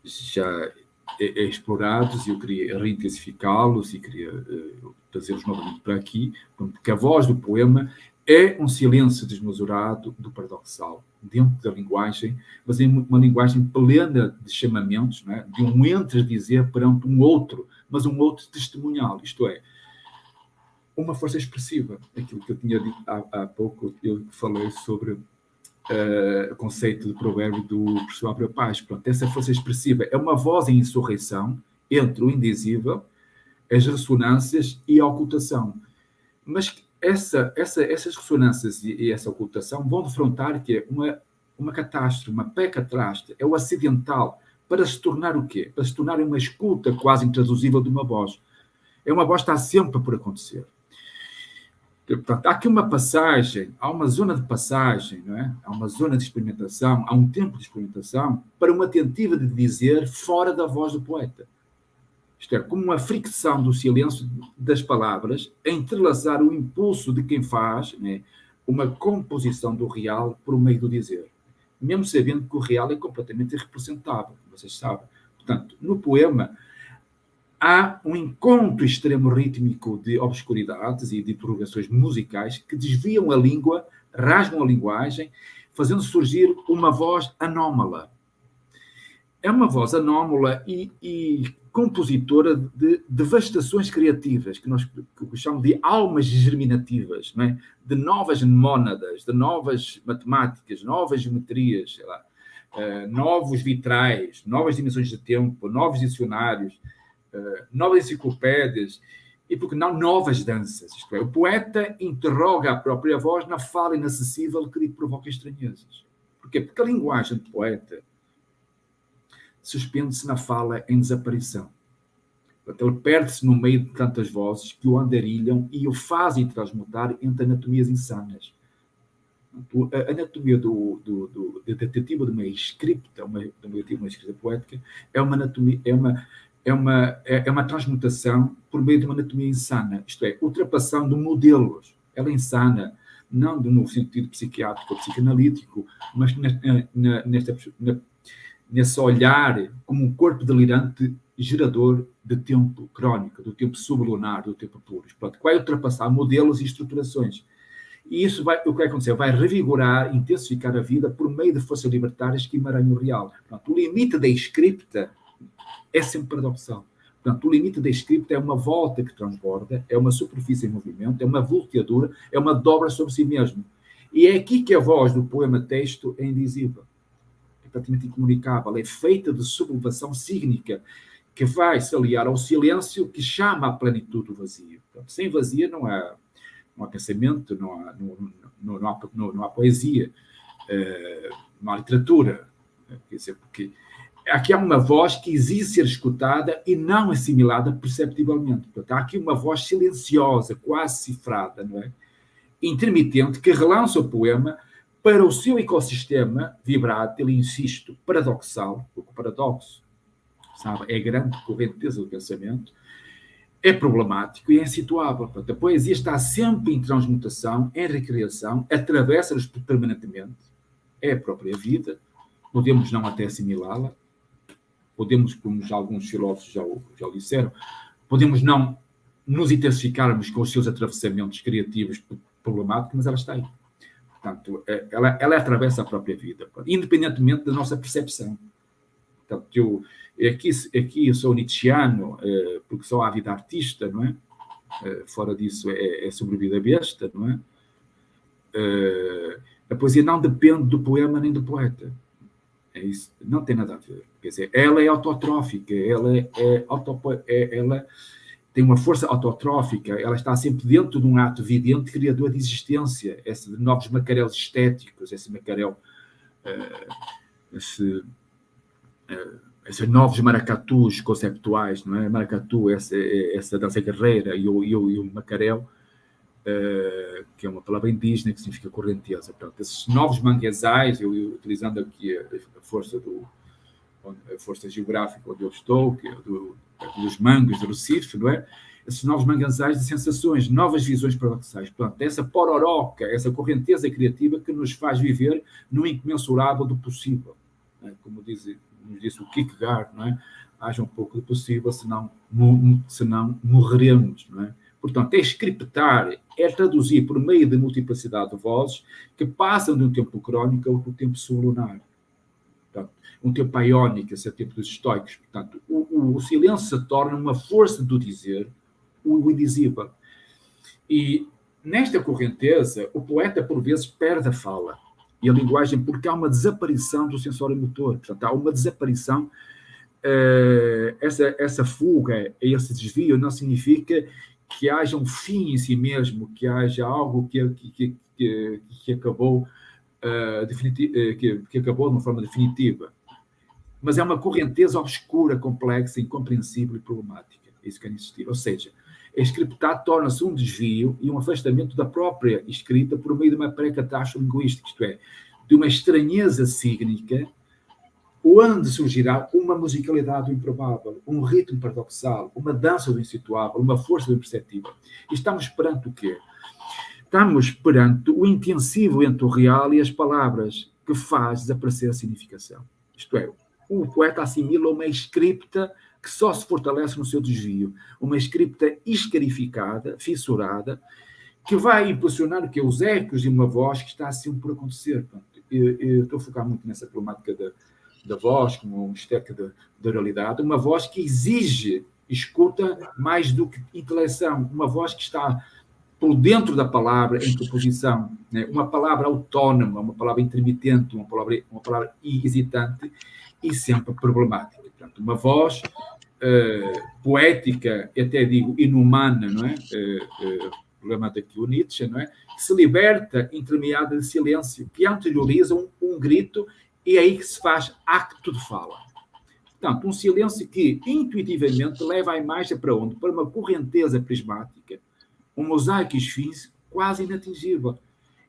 já explorados, e eu queria reintensificá-los e queria trazê-los novamente para aqui, porque a voz do poema é um silêncio desmesurado do paradoxal, dentro da linguagem, mas é uma linguagem plena de chamamentos, não é? De um entre-dizer perante um outro, mas um outro testemunhal, isto é, uma força expressiva. Aquilo que eu tinha dito há pouco, eu falei sobre o conceito de provérbio do professor Abreu Paz. Pronto, essa força expressiva é uma voz em insurreição entre o indizível, as ressonâncias e a ocultação. Mas essas ressonâncias e essa ocultação vão defrontar que é uma catástrofe, uma pecatástrofe, é o acidental, para se tornar o quê? Para se tornar uma escuta quase intraduzível de uma voz. É uma voz que está sempre por acontecer. Portanto, há aqui uma passagem, há uma zona de passagem, não é? Há uma zona de experimentação, há um tempo de experimentação para uma tentativa de dizer fora da voz do poeta. Isto é, como uma fricção do silêncio das palavras a entrelaçar o impulso de quem faz, né, uma composição do real por meio do dizer. Mesmo sabendo que o real é completamente irrepresentável, vocês sabem. Portanto, no poema há um encontro extremo rítmico de obscuridades e de interrogações musicais que desviam a língua, rasgam a linguagem, fazendo surgir uma voz anómala. É uma voz anómala e compositora de devastações criativas, que nós chamamos de almas germinativas, não é? De novas mônadas, de novas matemáticas, novas geometrias, sei lá, novos vitrais, novas dimensões de tempo, novos dicionários, novas enciclopédias e, por que não, novas danças. Isto é, o poeta interroga a própria voz na fala inacessível que lhe provoca estranhezas. Porquê? Porque a linguagem do poeta suspende-se na fala em desaparição. Portanto, ele perde-se no meio de tantas vozes que o andarilham e o fazem transmutar entre anatomias insanas. A anatomia da tentativa de uma escrita, uma escrita poética, é uma transmutação por meio de uma anatomia insana, isto é, ultrapassando modelos. Ela é insana, não no sentido psiquiátrico ou psicanalítico, mas nesse olhar como um corpo delirante gerador de tempo crónico, do tempo sublunar, do tempo puro. Pronto, vai ultrapassar modelos e estruturações. E isso o que vai acontecer? Vai revigorar, intensificar a vida por meio de forças libertárias que emaranham o real. Pronto, o limite da escrita é sempre paradoxal. Portanto, o limite da escrita é uma volta que transborda, é uma superfície em movimento, é uma volteadura, é uma dobra sobre si mesmo. E é aqui que a voz do poema-texto é indizível. Praticamente incomunicável, é feita de sublevação sígnica que vai se aliar ao silêncio que chama à plenitude do vazio. Portanto, sem vazio não há pensamento, não há poesia, não há literatura. Quer dizer, porque aqui há uma voz que exige ser escutada e não assimilada perceptivelmente. Portanto, há aqui uma voz silenciosa, quase cifrada, não é? Intermitente, que relança o poema para o seu ecossistema vibrátil, insisto, paradoxal, porque o paradoxo, sabe, é a grande correnteza do pensamento, é problemático e é insituável. Portanto, a poesia está sempre em transmutação, em recriação, atravessa-nos permanentemente, é a própria vida, podemos não até assimilá-la, podemos, como já alguns filósofos já o disseram, podemos não nos intensificarmos com os seus atravessamentos criativos problemáticos, mas ela está aí. Portanto, ela atravessa a própria vida, independentemente da nossa percepção. Portanto, aqui eu sou nietzscheano, porque sou ávido artista, não é? Fora disso, é sobrevida besta, não é? a poesia não depende do poema nem do poeta. É isso, não tem nada a ver. Quer dizer, ela é autotrófica, ela tem uma força autotrófica, ela está sempre dentro de um ato evidente criador de existência, esse de novos macaréus estéticos, esse macarel, esses novos maracatus conceptuais, não é? Maracatu, essa dança guerreira, e o macaréu, que é uma palavra indígena que significa correnteza. Portanto, esses novos manguezais, eu utilizando aqui a força geográfica onde eu estou, que é dos mangos do Recife, não é? Esses novos manguezais de sensações, novas visões paradoxais. Portanto, essa pororoca, essa correnteza criativa que nos faz viver no incomensurável do possível. Não é? Como nos disse o Kierkegaard, não é? Haja um pouco do possível, senão morreremos, não é? Portanto, é scriptar, é traduzir por meio de multiplicidade de vozes que passam de um tempo crónico ao tempo sublunar. Portanto, um tempo iónico, esse é o tempo dos estoicos. Portanto, o silêncio se torna uma força do dizer, o indizível. E nesta correnteza, o poeta, por vezes, perde a fala e a linguagem porque há uma desaparição do sensório motor. Portanto, há uma desaparição. Essa fuga, esse desvio, não significa que haja um fim em si mesmo, que haja algo que acabou que acabou de uma forma definitiva. Mas é uma correnteza obscura, complexa, incompreensível e problemática. É isso que é existir. Ou seja, a scriptar torna-se um desvio e um afastamento da própria escrita por meio de uma pré-catástrofe linguística, isto é, de uma estranheza sígnica, onde surgirá uma musicalidade do improvável, um ritmo paradoxal, uma dança do insituável, uma força do imperceptível. E estamos perante o quê? Estamos perante o intensivo entre o real e as palavras, que faz desaparecer a significação. Isto é, o poeta assimila uma escripta que só se fortalece no seu desvio, uma escripta escarificada, fissurada, que vai impulsionar o quê? Os ecos de uma voz que está assim por acontecer. Eu estou a focar muito nessa problemática da voz, como um estética da realidade, uma voz que exige escuta mais do que intelecção, uma voz que está por dentro da palavra em proposição, né? Uma palavra autónoma, uma palavra intermitente, uma palavra hesitante e sempre problemática. Portanto, uma voz poética, até digo inumana, não é? Problema daqui o Nietzsche, não é? Que se liberta intermeada de silêncio, que anterioriza um grito, e é aí que se faz acto de fala. Portanto, um silêncio que intuitivamente leva a imagem para onde? Para uma correnteza prismática, um mosaico esfinge quase inatingível.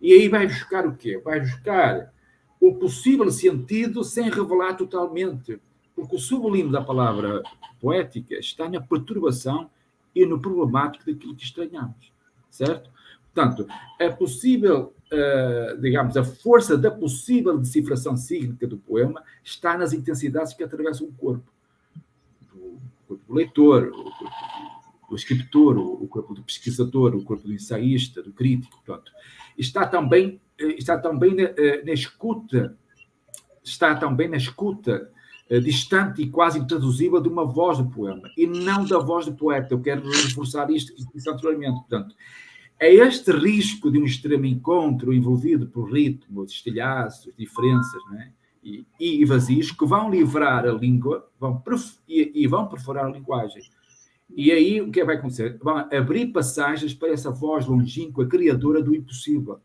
E aí vai buscar o quê? Vai buscar o possível sentido sem revelar totalmente, porque o sublime da palavra poética está na perturbação e no problemático daquilo que estranhamos, certo? Portanto, é possível, digamos, a força da possível decifração sígnica do poema está nas intensidades que atravessam o corpo. O corpo do leitor, o corpo do escritor, o corpo do pesquisador, o corpo do ensaísta, do crítico. Portanto, está também na escuta distante e quase intraduzível de uma voz do poema, e não da voz do poeta. Eu quero reforçar isto que disse anteriormente. Portanto, é este risco de um extremo encontro envolvido por ritmos, estilhaços, diferenças, não é? e vazios que vão livrar a língua vão perfurar a linguagem. E aí o que vai acontecer? Vão abrir passagens para essa voz longínqua, criadora do impossível,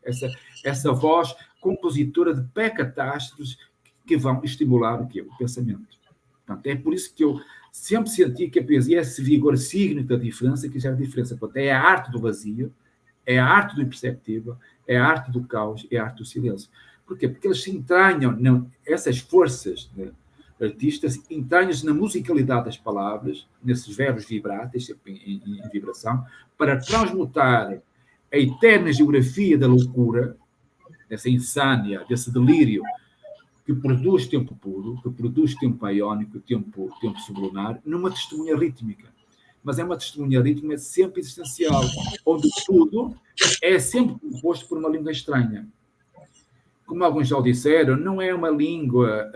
essa voz compositora de pré-catástrofes que vão estimular o quê? O pensamento. Portanto, é por isso que eu sempre senti que a poesia é esse vigor sígnico da diferença que gera diferença. Portanto, é a arte do vazio, é a arte do imperceptível, é a arte do caos, é a arte do silêncio. Por quê? Porque eles se entranham, essas forças artistas entranham-se na musicalidade das palavras, nesses verbos vibráteis, sempre em vibração, para transmutar a eterna geografia da loucura, dessa insânia, desse delírio, que produz tempo puro, que produz tempo iónico, tempo sublunar, numa testemunha rítmica. Mas é uma testemunha rítmica sempre existencial, onde tudo é sempre composto por uma língua estranha. Como alguns já o disseram, não é uma língua,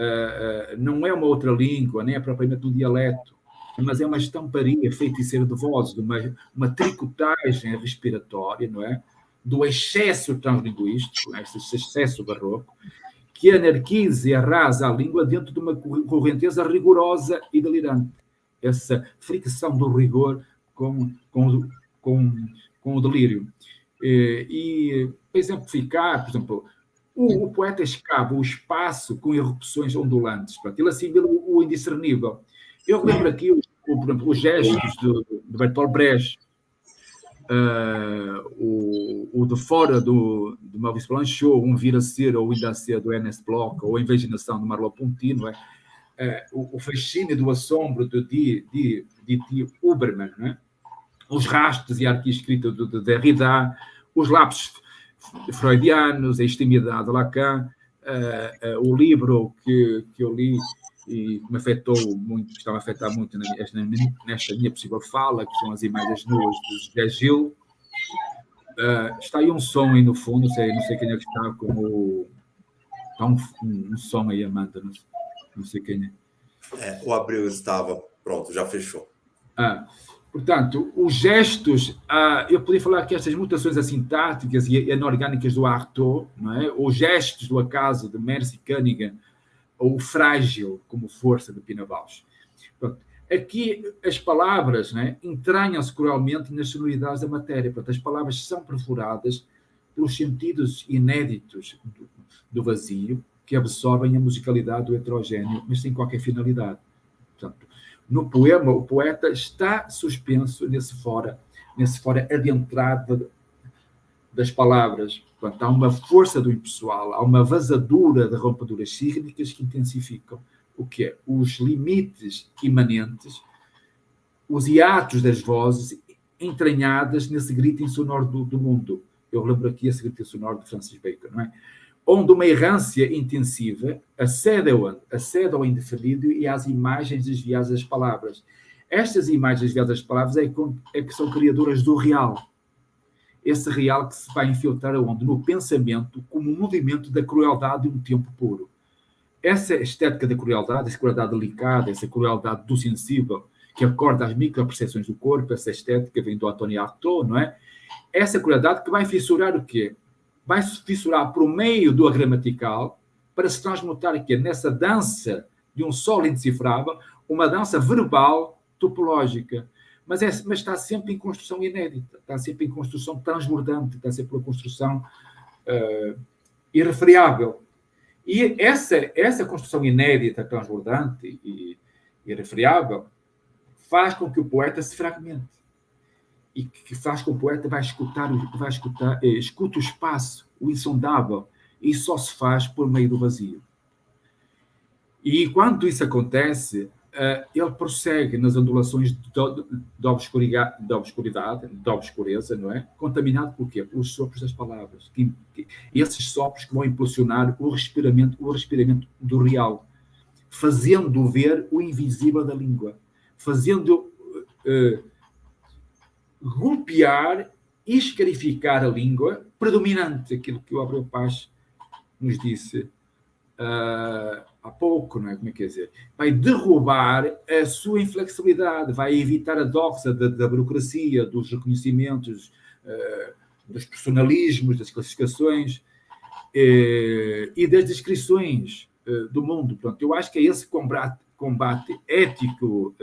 não é uma outra língua, nem é propriamente um dialeto, mas é uma estamparia feiticeira de vozes, uma tricotagem respiratória, não é? do excesso translinguístico, esse excesso barroco, que anarquiza e arrasa a língua dentro de uma correnteza rigorosa e delirante. Essa fricção do rigor com o delírio. E para exemplificar, por exemplo, o poeta escava o espaço com erupções ondulantes. Ele assimila o indiscernível. Eu lembro aqui, por exemplo, os gestos de Bertolt Brecht, o de fora do Maurice Blanchot, um vir a ser ou ainda a ser do Ernest Bloch, ou a imaginação de Merleau-Ponty, não é? O fascínio do assombro de Huberman, não é? Os rastros e a arquiescrita de Derrida, os lapsos freudianos, a extremidade de Lacan, o livro que eu li e que me afetou muito, estava a afetar muito nesta minha possível fala, que são as imagens nuas de José Gil. Está aí um som aí no fundo, não sei quem é que está como... Está um som aí, Amanda, não sei quem é. O Abreu estava, pronto, já fechou. Portanto, os gestos, eu podia falar que estas mutações assintáticas e anorgânicas do Artaud, não é? Os gestos do acaso de Mercy Cunningham, ou o frágil como força de Pina Bausch. Aqui as palavras, né, entranham-se cruelmente nas sonoridades da matéria. Portanto, as palavras são perfuradas pelos sentidos inéditos do vazio que absorvem a musicalidade do heterogéneo, mas sem qualquer finalidade. Portanto, no poema, o poeta está suspenso nesse fora adentrado das palavras. Portanto, há uma força do impessoal, há uma vazadura de rompeduras sígnicas que intensificam o que é? Os limites imanentes, os hiatos das vozes entranhadas nesse grito insonoro do mundo. Eu lembro aqui esse grito insonoro de Francis Bacon, não é? Onde uma errância intensiva acede ao indefinido e às imagens desviadas das palavras. Estas imagens desviadas das palavras é que são criadoras do real. Esse real que se vai infiltrar aonde? No pensamento, como um movimento da crueldade de um tempo puro. Essa estética da crueldade, essa crueldade delicada, essa crueldade do sensível, que acorda às micropercepções do corpo, essa estética vem do Antoine Artaud, não é? Essa crueldade que vai fissurar o quê? Vai se fissurar por meio do gramatical para se transmutar aqui nessa dança de um solo indecifrável, uma dança verbal topológica. Mas está sempre em construção inédita, está sempre em construção transbordante, está sempre em construção irrefriável. E essa construção inédita, transbordante e irrefriável faz com que o poeta se fragmente. E que faz com que o poeta escuta o espaço, o insondável, e só se faz por meio do vazio. E quando isso acontece, ele prossegue nas ondulações da obscuridade, da obscureza, não é? Contaminado por quê? Pelos sopros das palavras. Esses sopros que vão impulsionar o respiramento do real, fazendo ver o invisível da língua, fazendo golpear e escarificar a língua predominante, aquilo que o Abreu Paz nos disse há pouco, não é? Como é que quer dizer? Vai derrubar a sua inflexibilidade, vai evitar a doxa da burocracia, dos reconhecimentos, dos personalismos, das classificações e das descrições do mundo. Portanto, eu acho que é esse combate ético,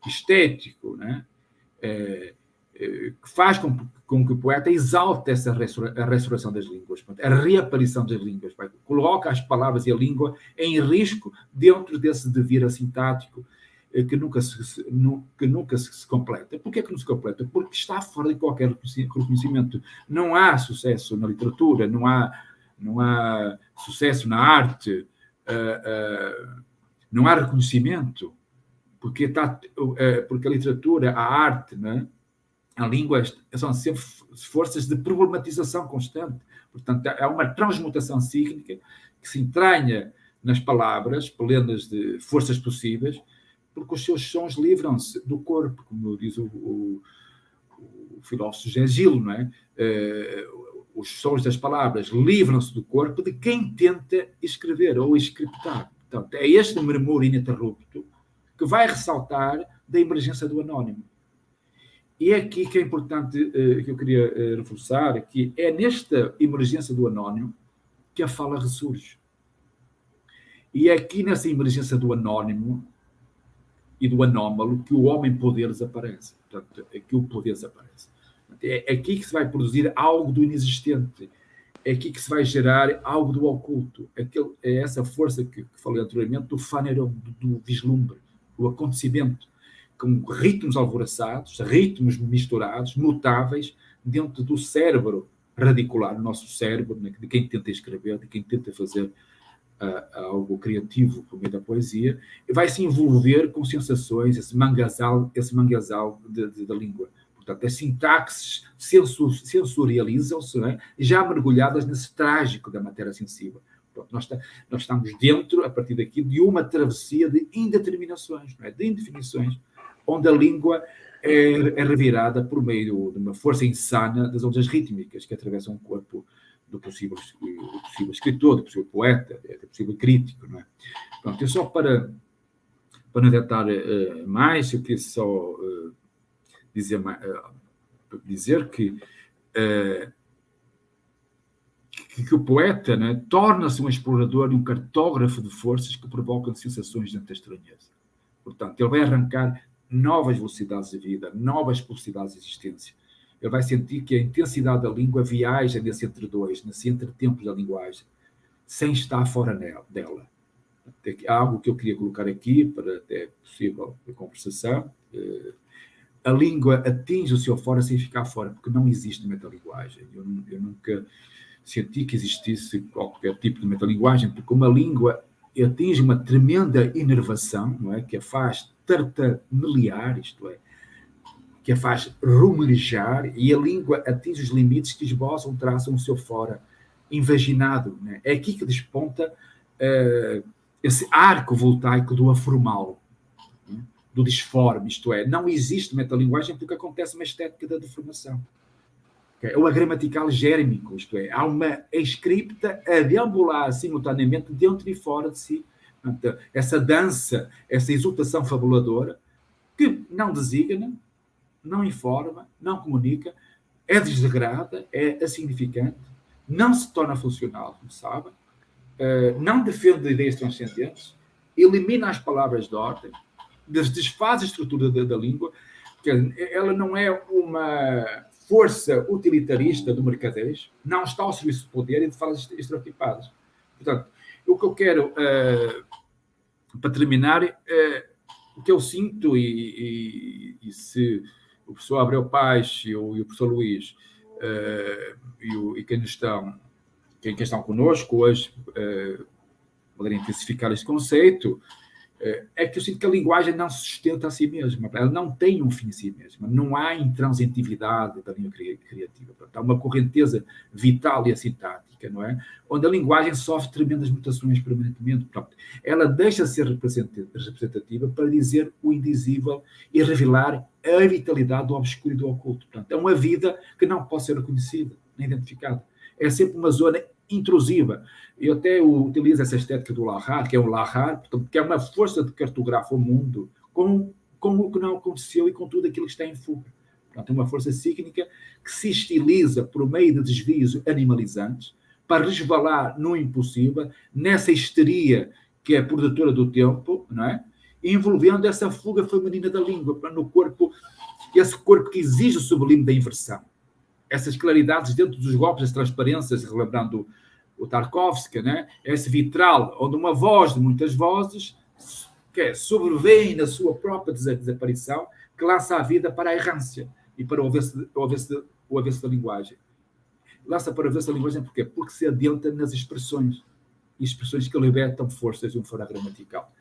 estético, né? Que faz com que o poeta exalte a ressurreição das línguas, a reaparição das línguas, coloca as palavras e a língua em risco dentro desse devir assintático que nunca se completa. Por que não se completa? Porque está fora de qualquer reconhecimento. Não há sucesso na literatura, não há sucesso na arte, não há reconhecimento, porque a literatura, a arte, né? A língua são sempre forças de problematização constante. Portanto, há uma transmutação sígnica que se entranha nas palavras, plenas de forças possíveis, porque os seus sons livram-se do corpo, como diz o filósofo José Gil, não é? Os sons das palavras livram-se do corpo de quem tenta escrever ou scriptar. Portanto, é este murmúrio ininterrupto que vai ressaltar da emergência do anónimo. E é aqui que é importante, que eu queria reforçar, que é nesta emergência do anónimo que a fala ressurge. E é aqui nessa emergência do anónimo e do anómalo que o homem-poder desaparece. Portanto, é que o poder desaparece. É aqui que se vai produzir algo do inexistente. É aqui que se vai gerar algo do oculto. É essa força que falei anteriormente, do faneron, do vislumbre, do acontecimento, com ritmos alvoroçados, ritmos misturados, mutáveis, dentro do cérebro radicular, o nosso cérebro, de quem tenta escrever, de quem tenta fazer algo criativo por meio da poesia, vai se envolver com sensações, esse mangasal da língua. Portanto, as sintaxes sensorializam-se, não é? Já mergulhadas nesse trágico da matéria sensível. Portanto, nós estamos dentro, a partir daqui, de uma travessia de indeterminações, não é? De indefinições, onde a língua é revirada por meio de uma força insana das ondas rítmicas que atravessam o corpo do possível escritor, do possível poeta, do possível crítico, não é? Pronto, só para não tentar mais, eu queria só dizer que o poeta, né, torna-se um explorador e um cartógrafo de forças que provocam sensações de estranheza. Portanto, ele vai arrancar novas velocidades de vida, novas possibilidades de existência. Ele vai sentir que a intensidade da língua viaja nesse entre dois, nesse entretempos da linguagem, sem estar fora dela. Há algo que eu queria colocar aqui, para até possível a conversação. A língua atinge o seu fora sem ficar fora, porque não existe metalinguagem. Eu nunca senti que existisse qualquer tipo de metalinguagem, porque uma língua atinge uma tremenda inervação, não é? Que a faz tartamelear, isto é, que a faz rumejar, e a língua atinge os limites que esboçam, traçam o seu fora invaginado. Né? É aqui que desponta esse arco voltaico do aformal, né? Do disforme, isto é, não existe metalinguagem porque acontece uma estética da deformação. Okay? Ou a gramatical gérmico, isto é, há uma escripta a deambular simultaneamente dentro e fora de si. Portanto, essa dança, essa exultação fabuladora, que não designa, não informa, não comunica, é desregrada, é insignificante, não se torna funcional, como sabem, não defende ideias transcendentes, elimina as palavras de ordem, desfaz a estrutura da língua, porque ela não é uma força utilitarista do mercadejo, não está ao serviço do poder e de falas estereotipadas. Portanto, o que eu quero, para terminar, o que eu sinto, e se o professor Abreu Paes e o professor Luís e quem estão connosco hoje poderem intensificar este conceito, é que eu sinto que a linguagem não se sustenta a si mesma, ela não tem um fim em si mesma, não há intransitividade da língua criativa, portanto, há uma correnteza vital e assintática, não é? Onde a linguagem sofre tremendas mutações permanentemente, portanto, ela deixa de ser representativa para dizer o indizível e revelar a vitalidade do obscuro e do oculto, portanto, é uma vida que não pode ser reconhecida, nem identificada, é sempre uma zona intrusiva. Eu até utilizo essa estética do Lahar, que é um Lahar, portanto, que é uma força de cartografa o mundo com o que não aconteceu e com tudo aquilo que está em fuga. Portanto, é uma força sígnica que se estiliza por meio de desvios animalizantes para resvalar no impossível, nessa histeria que é produtora do tempo, não é? Envolvendo essa fuga feminina da língua no corpo, esse corpo que exige o sublime da inversão. Essas claridades dentro dos golpes das transparências, relembrando o Tarkovsky, né? Esse vitral, onde uma voz de muitas vozes sobrevém na sua própria desaparição, que lança a vida para a errância e para o avesso da linguagem. Lança para o avesso da linguagem porquê? Porque se adentra nas expressões, e expressões que libertam forças de um fora gramatical.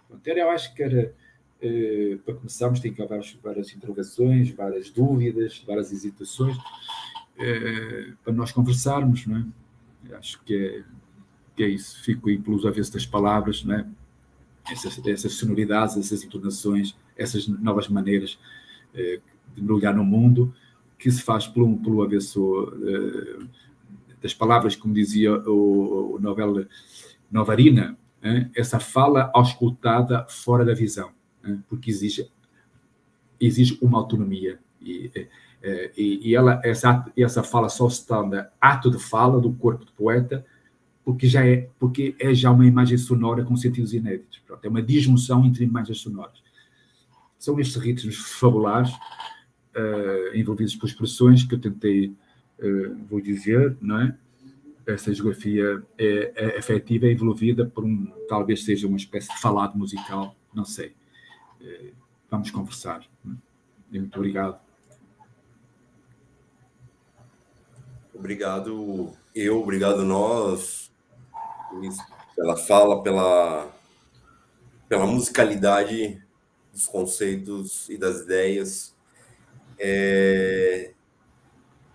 Então, eu acho que era, para começarmos, tem que haver várias interrogações, várias dúvidas, várias hesitações, para nós conversarmos, não é? Acho que é isso. Fico aí pelos avessos das palavras, não é? Essas sonoridades, essas entonações, essas novas maneiras de mergulhar no mundo, que se faz pelo avesso das palavras, como dizia o Novarina, essa fala auscultada fora da visão, porque exige uma autonomia, E essa fala só se torna ato de fala do corpo do poeta porque é já uma imagem sonora com sentidos inéditos. Pronto, é uma disjunção entre imagens sonoras. São estes ritmos fabulares, envolvidos por expressões que eu tentei, vou dizer, não é? Essa geografia é afetiva, é envolvida por talvez seja uma espécie de falado musical, não sei. Vamos conversar. Muito obrigado. Obrigado nós, pela fala, pela musicalidade dos conceitos e das ideias.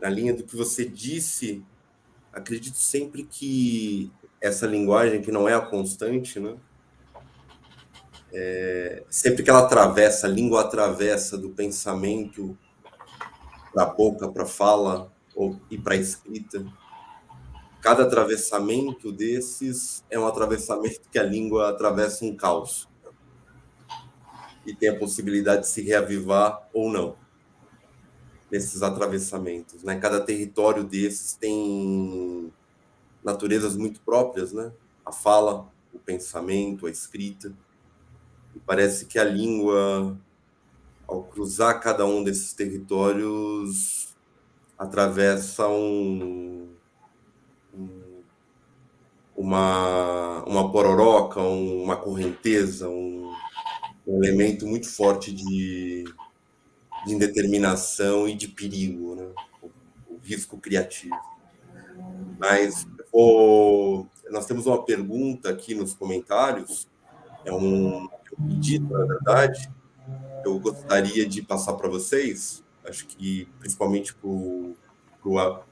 Na linha do que você disse, acredito sempre que essa linguagem, que não é a constante, né? Sempre que ela atravessa, a língua atravessa do pensamento para a boca, para a fala e para a escrita, cada atravessamento desses é um atravessamento que a língua atravessa um caos e tem a possibilidade de se reavivar ou não nesses atravessamentos, né? Cada território desses tem naturezas muito próprias, né? A fala, o pensamento, a escrita. E parece que a língua, ao cruzar cada um desses territórios, atravessa uma pororoca, uma correnteza, um elemento muito forte de indeterminação e de perigo, né? O risco criativo. Mas nós temos uma pergunta aqui nos comentários, é um pedido, na verdade, eu gostaria de passar para vocês, acho que principalmente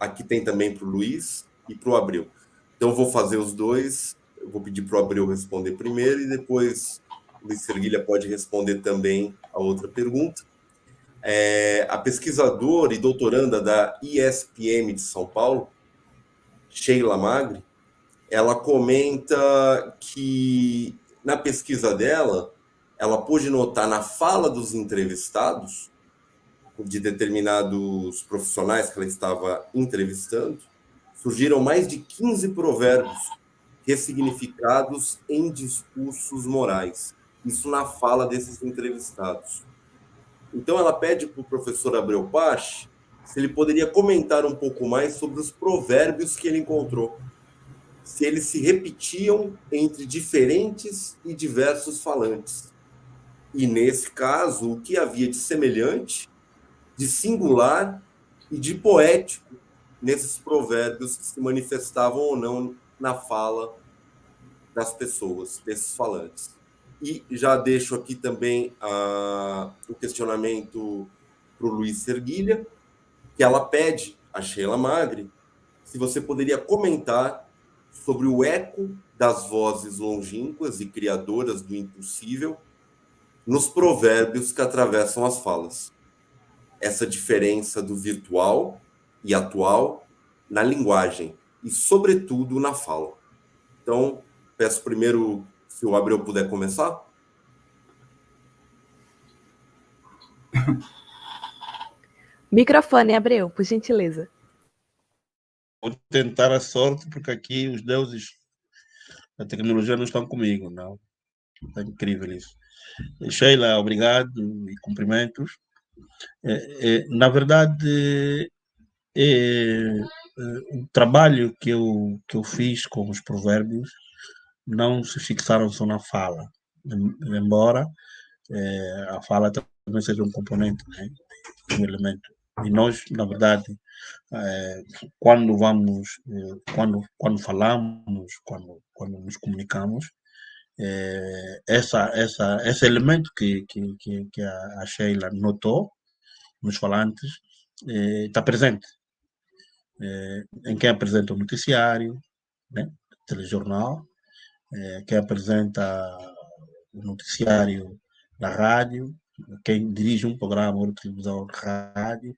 aqui tem também para o Luiz e para o Abreu. Então, eu vou fazer os dois, eu vou pedir para o Abreu responder primeiro e depois o Luiz Serguilha pode responder também a outra pergunta. A pesquisadora e doutoranda da ISPM de São Paulo, Sheila Magri, ela comenta que, na pesquisa dela, ela pôde notar na fala dos entrevistados, de determinados profissionais que ela estava entrevistando, surgiram mais de 15 provérbios ressignificados em discursos morais. Isso na fala desses entrevistados. Então, ela pede para o professor Abreu Pache se ele poderia comentar um pouco mais sobre os provérbios que ele encontrou, se eles se repetiam entre diferentes e diversos falantes. E, nesse caso, o que havia de semelhante, de singular e de poético nesses provérbios que se manifestavam ou não na fala das pessoas, desses falantes. E já deixo aqui também o questionamento para o Luiz Serguilha, que ela pede a Sheila Magri se você poderia comentar sobre o eco das vozes longínquas e criadoras do impossível nos provérbios que atravessam as falas. Essa diferença do virtual e atual na linguagem e, sobretudo, na fala. Então, peço primeiro, se o Abreu puder começar. Microfone, Abreu, por gentileza. Vou tentar a sorte, porque aqui os deuses da tecnologia não estão comigo, não. É incrível isso. Sheila, obrigado e cumprimentos. Na verdade, o trabalho que eu fiz com os provérbios não se fixaram só na fala, embora a fala também seja um componente, né, um elemento. E nós, na verdade, quando falamos, quando nos comunicamos, esse elemento que a Sheila notou nos falantes está presente em quem apresenta o noticiário, né, telejornal, quem apresenta o noticiário da rádio, quem dirige um programa ou televisão, rádio,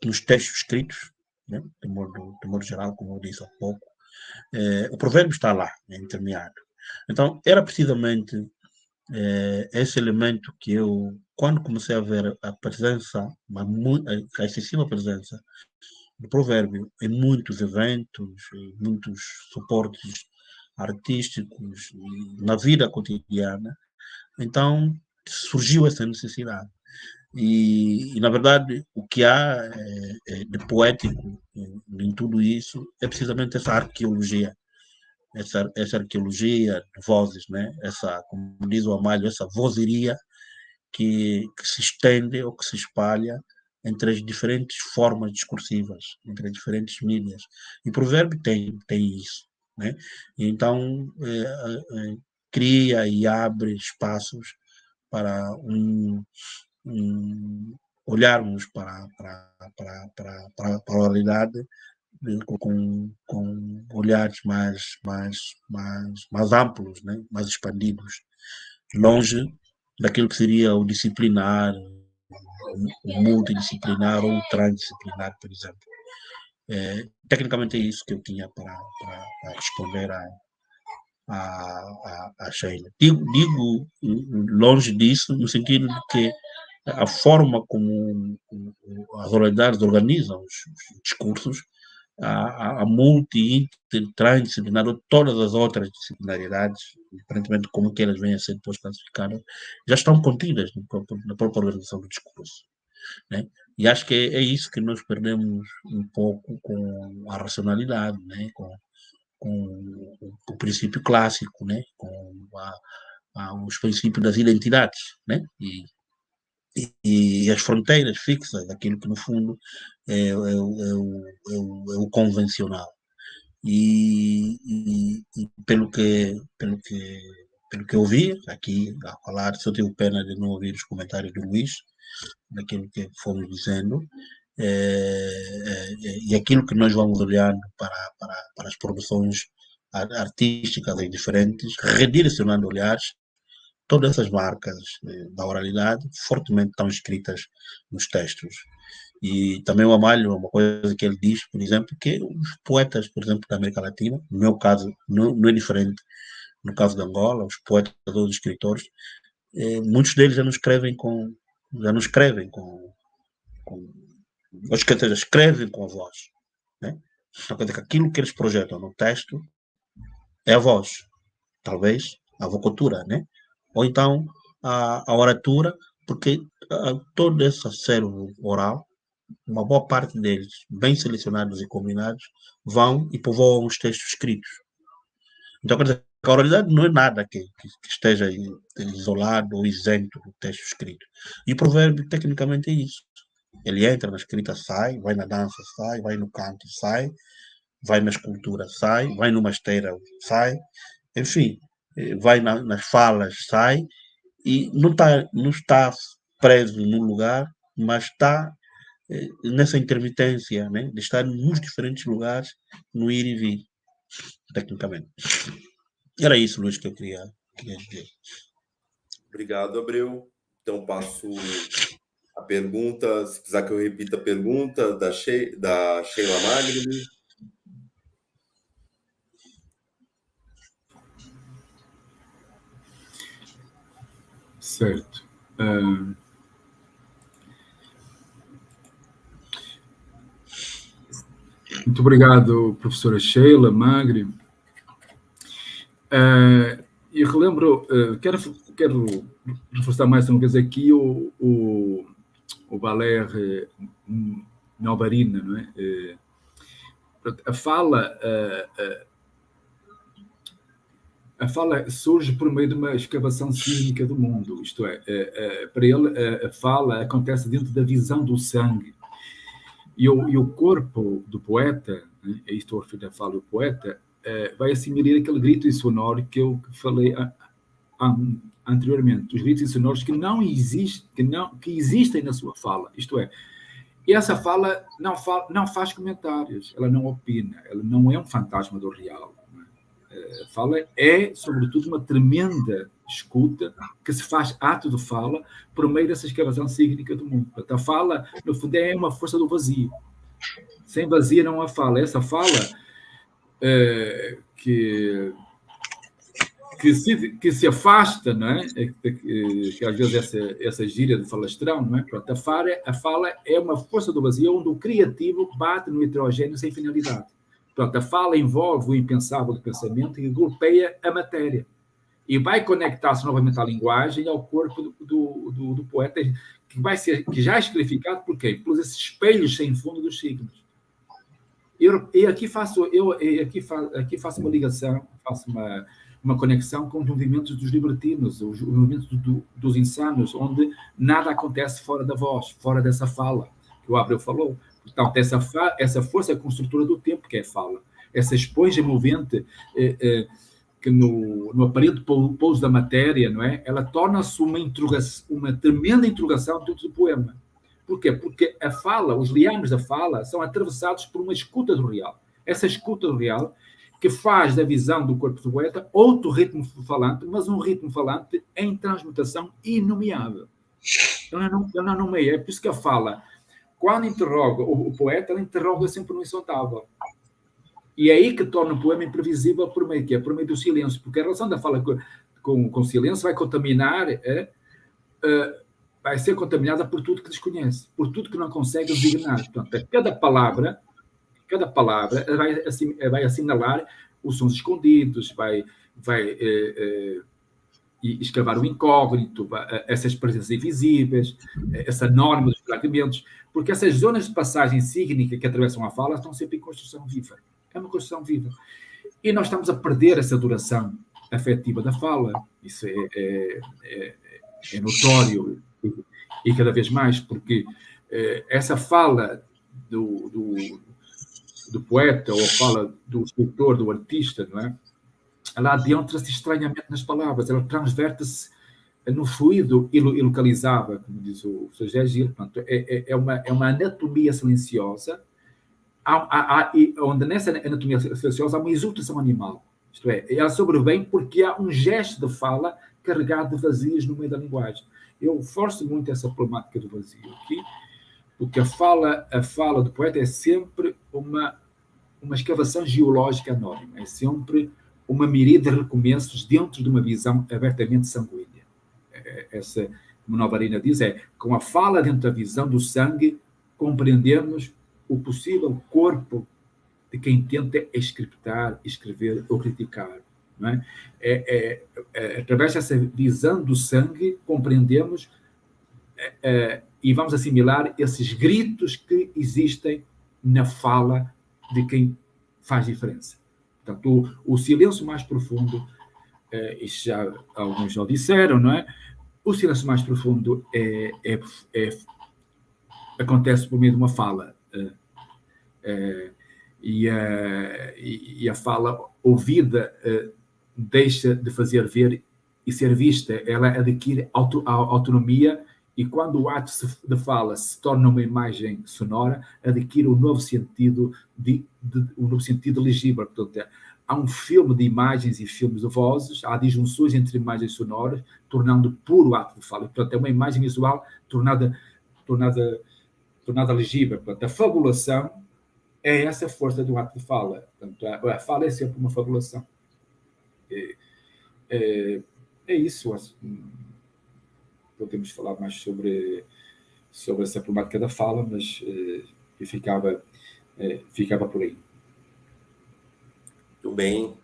nos textos escritos, né, de modo geral, como eu disse há pouco, o provérbio está lá, intermeado. Então, era precisamente esse elemento que eu, quando comecei a ver a presença, a excessiva presença do provérbio em muitos eventos, em muitos suportes artísticos, na vida cotidiana, então surgiu essa necessidade. Na verdade, o que há de poético em tudo isso é precisamente essa arqueologia, essa arqueologia de vozes, né? Essa, como diz o Amália, essa vozeria que se estende ou que se espalha entre as diferentes formas discursivas, entre as diferentes mídias. E o provérbio tem isso, né? E então, cria e abre espaços para olharmos para a oralidade com olhares mais amplos, né? Mais expandidos, longe daquilo que seria o disciplinar, o multidisciplinar ou o transdisciplinar, por exemplo. Tecnicamente é isso que eu tinha para responder a Sheila. Digo longe disso, no sentido de que a forma como as oralidades organizam os discursos, a multi, transdisciplinar, todas as outras disciplinaridades, aparentemente como que elas vêm a ser depois classificadas, já estão contidas na própria organização do discurso, né? E acho que é isso que nós perdemos um pouco com a racionalidade, né? Com o princípio clássico, né? Com os princípios das identidades, né? E as fronteiras fixas daquilo que, no fundo, é o convencional. E pelo que eu vi aqui a falar, se eu tive pena de não ouvir os comentários do Luís, daquilo que fomos dizendo, e aquilo que nós vamos olhando para as produções artísticas e diferentes, redirecionando olhares, todas essas marcas da oralidade fortemente estão escritas nos textos. E também o Amália, uma coisa que ele diz, por exemplo, que os poetas, por exemplo, da América Latina, no meu caso, não é diferente no caso de Angola, os poetas ou os escritores, muitos deles já não escrevem com escrevem com a voz, né? Então, quer dizer que aquilo que eles projetam no texto é a voz, talvez a vocatura, né? Ou então a oratura, porque todo esse acervo oral, uma boa parte deles, bem selecionados e combinados, vão e povoam os textos escritos. Então, quer dizer, a oralidade não é nada que esteja isolado ou isento do texto escrito. E o provérbio, tecnicamente, é isso. Ele entra na escrita, sai, vai na dança, sai, vai no canto, sai, vai na escultura, sai, vai numa esteira, sai, enfim, vai nas falas, sai, e não está preso num lugar, mas está nessa intermitência, né, de estar nos diferentes lugares, no ir e vir, tecnicamente. Era isso, Luís, que eu queria dizer. Obrigado, Abreu. Então, passo a pergunta, se precisar que eu repita a pergunta, da Sheila Magri. Certo. Muito obrigado, professora Sheila Magri. E relembro, quero reforçar mais uma vez aqui o Valéry Nobarina, não é? A fala surge por meio de uma escavação sísmica do mundo, isto é, para ele a fala acontece dentro da visão do sangue. E o corpo do poeta, né, é isto a referir a fala do poeta, vai assimilar aquele grito insonoro que eu falei anteriormente, os gritos insonoros que não existem, que existem na sua fala, isto é, e essa fala não faz comentários, ela não opina, ela não é um fantasma do real. A fala é, sobretudo, uma tremenda escuta que se faz ato de fala por meio dessa escavação sísmica do mundo. Portanto, a fala, no fundo, é uma força do vazio. Sem vazio não há fala. Essa fala que que se afasta, não é? Que às vezes essa gíria de falastrão, não é? Pronto, a fala é uma força do vazio onde o criativo bate no heterogéneo sem finalidade. Pronto, a fala envolve o impensável do pensamento e golpeia a matéria. E vai conectar-se novamente à linguagem e ao corpo do poeta, que já é escarificado por quê? Pelos esses espelhos sem fundo dos signos. Aqui faço uma ligação, faço uma conexão com os movimentos dos libertinos, os movimentos dos insanos, onde nada acontece fora da voz, fora dessa fala, que o Abreu falou. Portanto, essa força construtora do tempo, que é a fala, essa esponja movente que no aparente pouso da matéria, não é? Ela torna-se uma tremenda interrogação dentro do poema. Por quê? Porque a fala, os liames da fala, são atravessados por uma escuta do real. Essa escuta do real que faz da visão do corpo do poeta outro ritmo falante, mas um ritmo falante em transmutação inomeável. Ele não nomeia. É por isso que a fala, quando interroga o poeta, ela interroga sempre no insondável. E é aí que torna o poema imprevisível por meio do silêncio, porque a relação da fala com o silêncio vai contaminar, vai ser contaminada por tudo que desconhece, por tudo que não consegue designar. Portanto, cada palavra vai assinalar os sons escondidos, vai escavar o incógnito, essas presenças invisíveis, essa norma dos fragmentos, porque essas zonas de passagem sígnica que atravessam a fala estão sempre em construção viva. É uma construção viva. E nós estamos a perder essa duração afetiva da fala. Isso é notório e cada vez mais, porque essa fala do poeta ou a fala do escritor, do artista, não é? Ela adentra-se estranhamente nas palavras, ela transverte-se no fluido ilocalizável, como diz o Sr. Gil. Portanto, é uma anatomia silenciosa, onde nessa anatomia silenciosa há uma exultação animal. Isto é, ela sobrevém porque há um gesto de fala carregado de vazios no meio da linguagem. Eu forço muito essa problemática do vazio aqui, porque a fala do poeta é sempre uma escavação geológica anónima, é sempre uma miríade de recomeços dentro de uma visão abertamente sanguínea. Essa, como Novarina diz, com a fala dentro da visão do sangue, compreendemos o possível corpo de quem tenta escriptar, escrever ou criticar. Não é? Através dessa visão do sangue, compreendemos e vamos assimilar esses gritos que existem na fala de quem faz diferença. Portanto, o silêncio mais profundo, isso já alguns já disseram, não é? O silêncio mais profundo acontece por meio de uma fala. E a fala ouvida deixa de fazer ver e ser vista. Ela adquire autonomia e quando o ato de fala se torna uma imagem sonora, adquire um novo sentido legível. Portanto, há um filme de imagens e filmes de vozes, há disjunções entre imagens sonoras, tornando puro o ato de fala. Portanto, é uma imagem visual tornada legível. Portanto, a fabulação é essa força do ato de fala. Portanto, a fala é sempre uma fabulação. É isso. Podemos falar mais sobre essa problemática da fala, mas ficava por aí. Muito bem.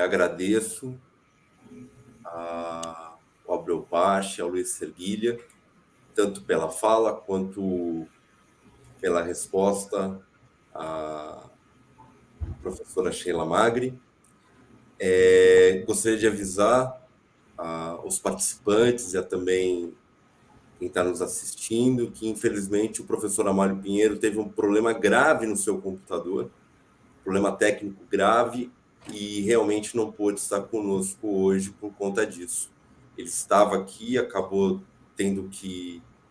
Agradeço ao Abreu Pache, ao Luiz Serguilha, tanto pela fala quanto pela resposta à professora Sheila Magri. Gostaria de avisar aos participantes e a também quem está nos assistindo que, infelizmente, o professor Amálio Pinheiro teve um problema grave no seu computador, problema técnico grave, e realmente não pôde estar conosco hoje por conta disso. Ele estava aqui,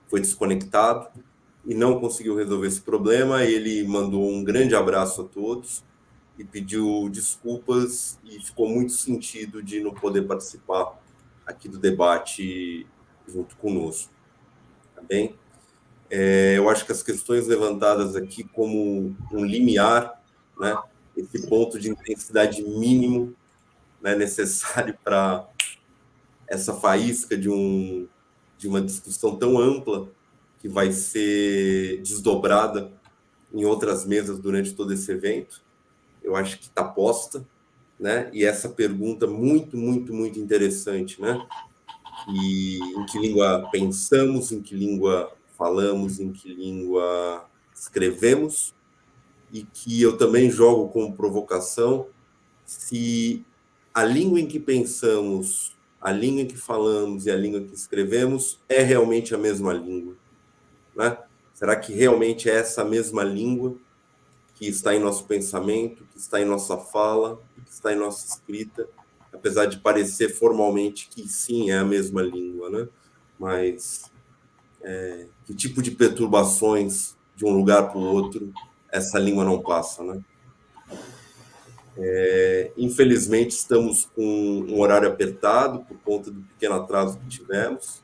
foi desconectado e não conseguiu resolver esse problema. Ele mandou um grande abraço a todos e pediu desculpas e ficou muito sentido de não poder participar aqui do debate junto conosco. Tá bem? Eu acho que as questões levantadas aqui como um limiar, né, esse ponto de intensidade mínimo né, necessário para essa faísca de uma discussão tão ampla que vai ser desdobrada em outras mesas durante todo esse evento. Eu acho que está posta, né? E essa pergunta muito, muito, muito interessante, né? E em que língua pensamos, em que língua falamos, em que língua escrevemos, e que eu também jogo como provocação se a língua em que pensamos, a língua em que falamos e a língua que escrevemos é realmente a mesma língua, né? Será que realmente é essa mesma língua que está em nosso pensamento, que está em nossa fala, que está em nossa escrita, apesar de parecer formalmente que sim, é a mesma língua, né? Mas que tipo de perturbações de um lugar para o outro essa língua não passa, né? Infelizmente, estamos com um horário apertado por conta do pequeno atraso que tivemos.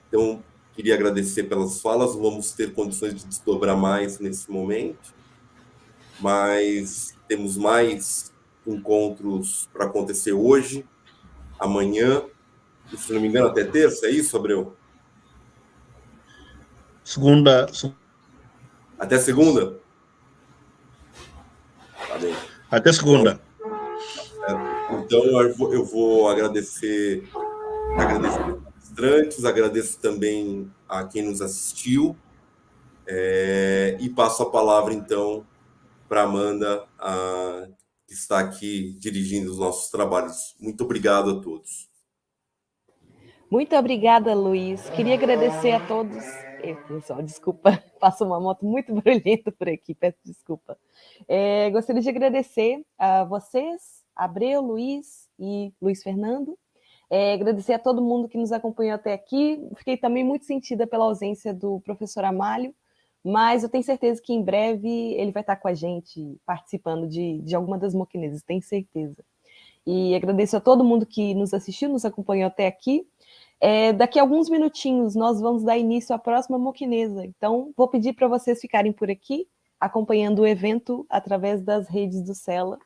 Então, queria agradecer pelas falas. Vamos ter condições de desdobrar mais nesse momento, mas temos mais encontros para acontecer hoje, amanhã, e, se não me engano, até terça, é isso, Abreu? Segunda. Até segunda? Tá bem. Até segunda. Então eu vou agradecer os palestrantes, agradeço também a quem nos assistiu, e passo a palavra, então, para a Amanda, que está aqui dirigindo os nossos trabalhos. Muito obrigado a todos. Muito obrigada, Luiz. Queria agradecer a todos. Pessoal, desculpa, passou uma moto muito barulhenta por aqui, peço desculpa. Gostaria de agradecer a vocês, Abreu, Luiz e Luiz Fernando. Agradecer a todo mundo que nos acompanhou até aqui. Fiquei também muito sentida pela ausência do professor Amálio, mas eu tenho certeza que em breve ele vai estar com a gente participando de alguma das moquinesas, tenho certeza. E agradeço a todo mundo que nos assistiu, nos acompanhou até aqui. Daqui a alguns minutinhos nós vamos dar início à próxima moquinesa. Então, vou pedir para vocês ficarem por aqui, acompanhando o evento através das redes do Cela.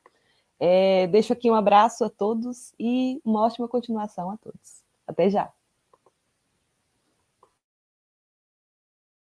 Deixo aqui um abraço a todos e uma ótima continuação a todos. Até já!